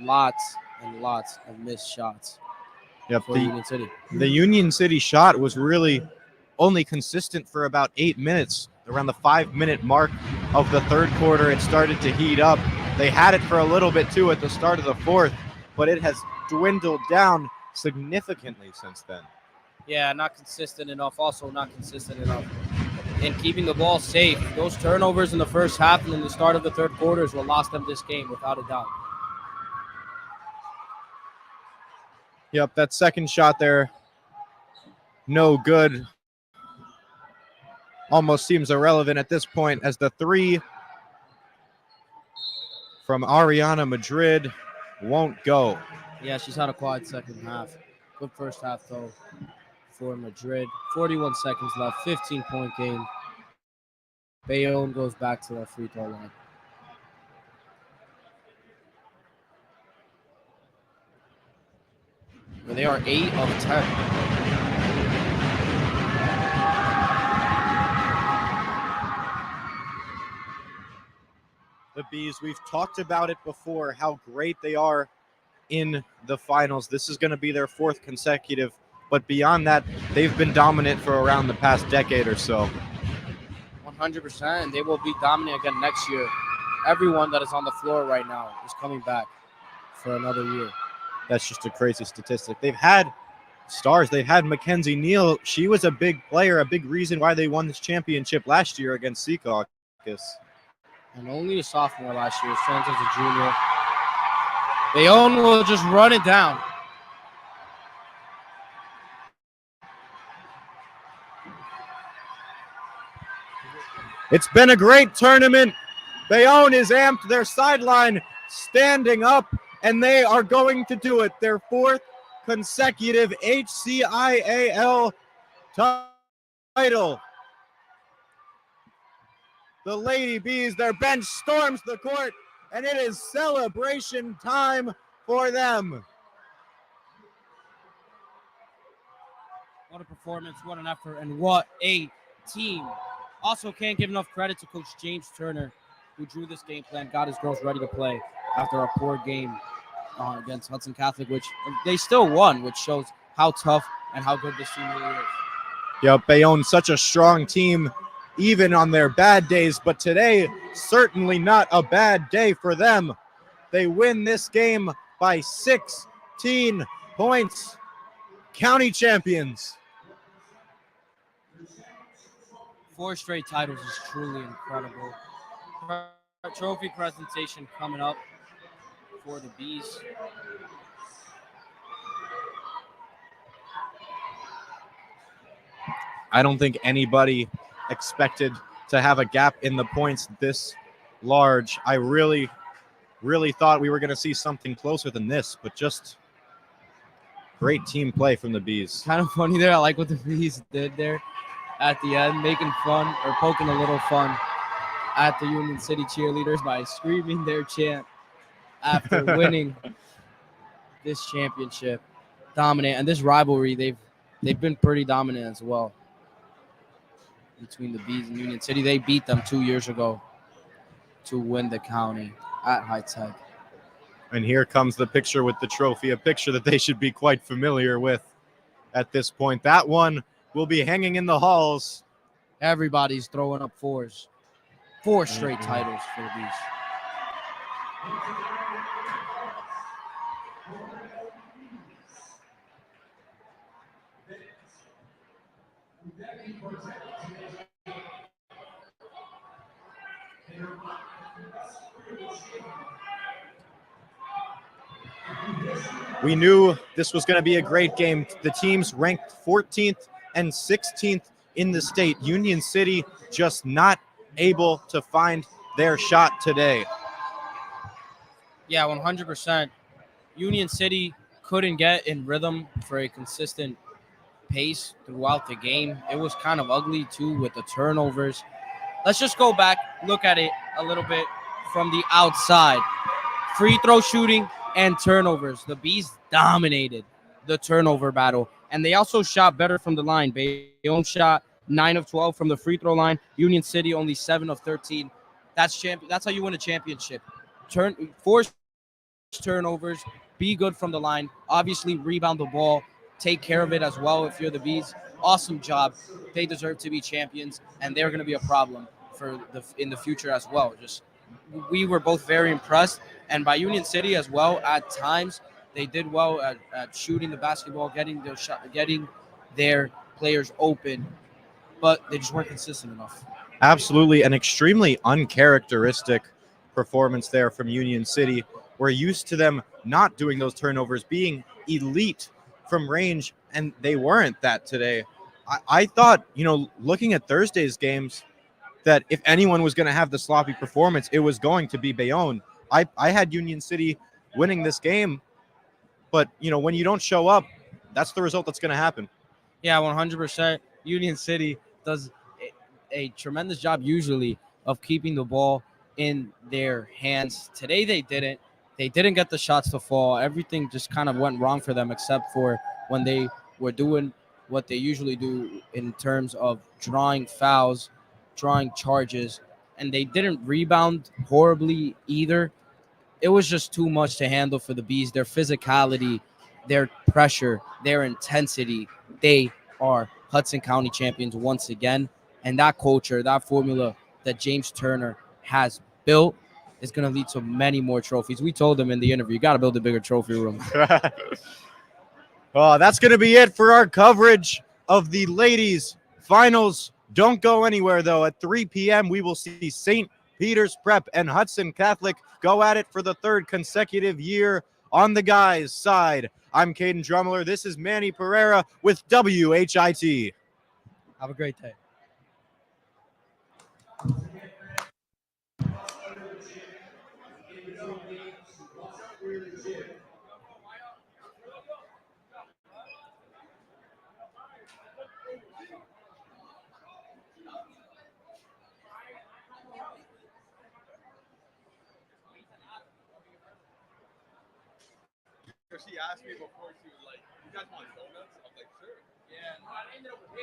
Speaker 5: lots and lots of missed shots
Speaker 1: Yep,
Speaker 5: for Union City.
Speaker 1: the Union City shot was really only consistent for about 8 minutes. Around the 5-minute mark of the third quarter, it started to heat up. They had it for a little bit too at the start of the fourth, but it has dwindled down significantly since then.
Speaker 5: Yeah, not consistent enough. Also not consistent enough in keeping the ball safe. Those turnovers in the first half and in the start of the third quarter is what lost them this game, without a doubt.
Speaker 1: Yep, that second shot there, no good. Almost seems irrelevant at this point, as the three from Ariana Madrid won't go.
Speaker 5: Yeah, she's had a quiet second half. Good first half, though, for Madrid. 41 seconds left, 15-point game. Bayonne goes back to the free throw line. Where they are 8 of 10.
Speaker 1: The Bees, we've talked about it before, how great they are in the finals. This is going to be their 4th consecutive, but beyond that, they've been dominant for around the past decade or so.
Speaker 5: 100%, and they will be dominant again next year. Everyone that is on the floor right now is coming back for another year.
Speaker 1: That's just a crazy statistic. They've had stars. They've had Mackenzie Neal. She was a big player, a big reason why they won this championship last year against Secaucus.
Speaker 5: And only a sophomore last year, turns as a junior. Bayonne will just run it down.
Speaker 1: It's been a great tournament. Bayonne is amped. Their sideline standing up, and they are going to do it. Their 4th consecutive HCIAL title. The Lady Bees, their bench storms the court, and it is celebration time for them.
Speaker 5: What a performance, what an effort, and what a team. Also, can't give enough credit to Coach James Turner, who drew this game plan, got his girls ready to play after a poor game against Hudson Catholic, which they still won, which shows how tough and how good this team really is.
Speaker 1: Yep, Bayonne, such a strong team, even on their bad days, but today, certainly not a bad day for them. They win this game by 16 points. County champions.
Speaker 5: 4 straight titles is truly incredible. Trophy presentation coming up for the Bees.
Speaker 1: I don't think anybody expected to have a gap in the points this large. I really thought we were going to see something closer than this, but just great team play from the Bees.
Speaker 5: Kind of funny there. I like what the Bees did there at the end, making fun or poking a little fun at the Union City cheerleaders by screaming their chant after winning this championship. Dominant, and this rivalry, they've been pretty dominant as well. Between the Bees and Union City, they beat them 2 years ago to win the county at High Tech.
Speaker 1: And here comes the picture with the trophy, a picture that they should be quite familiar with at this point. That one will be hanging in the halls.
Speaker 5: Everybody's throwing up 4s. 4 straight titles for the Bees.
Speaker 1: We knew this was going to be a great game. The teams ranked 14th and 16th in the state. Union City just not able to find their shot today.
Speaker 5: Yeah, 100%. Union City couldn't get in rhythm for a consistent pace throughout the game. It was kind of ugly, too, with the turnovers. Let's just go back, look at it a little bit from the outside. Free throw shooting and turnovers. The Bees dominated the turnover battle. And they also shot better from the line. Bayonne shot 9 of 12 from the free throw line. Union City only 7 of 13. That's how you win a championship. Force turnovers, be good from the line, obviously rebound the ball, take care of it as well if you're the Bees. Awesome job. They deserve to be champions, and they're going to be a problem in the future as well. Just we were both very impressed, and by Union City as well. At times, they did well at shooting the basketball, getting their players open, but they just weren't consistent enough.
Speaker 1: Absolutely, an extremely uncharacteristic performance there from Union City. We're used to them not doing those turnovers, being elite from range, and they weren't that today. I thought, looking at Thursday's games, that if anyone was going to have the sloppy performance, it was going to be Bayonne. I had Union City winning this game, but, when you don't show up, that's the result that's going to happen.
Speaker 5: Yeah, 100%. Union City does a tremendous job usually of keeping the ball in their hands. Today they didn't. They didn't get the shots to fall. Everything just kind of went wrong for them except for when they were doing what they usually do in terms of drawing fouls, drawing charges, and they didn't rebound horribly either. It was just too much to handle for the Bees. Their physicality, their pressure, their intensity. They are Hudson County champions once again. And that culture, that formula that James Turner has built is going to lead to many more trophies. We told him in the interview, you got to build a bigger trophy room.
Speaker 1: Well, that's going to be it for our coverage of the ladies' finals. Don't go anywhere, though. At 3 p.m., we will see St. Peter's Prep and Hudson Catholic go at it for the third consecutive year on the guys' side. I'm Cayden Drumeler. This is Manny Pereira with WHIT.
Speaker 5: Have a great day.
Speaker 3: She asked me before, she was like, "You guys want donuts?" I was like, "Sure." Yeah. I ended up with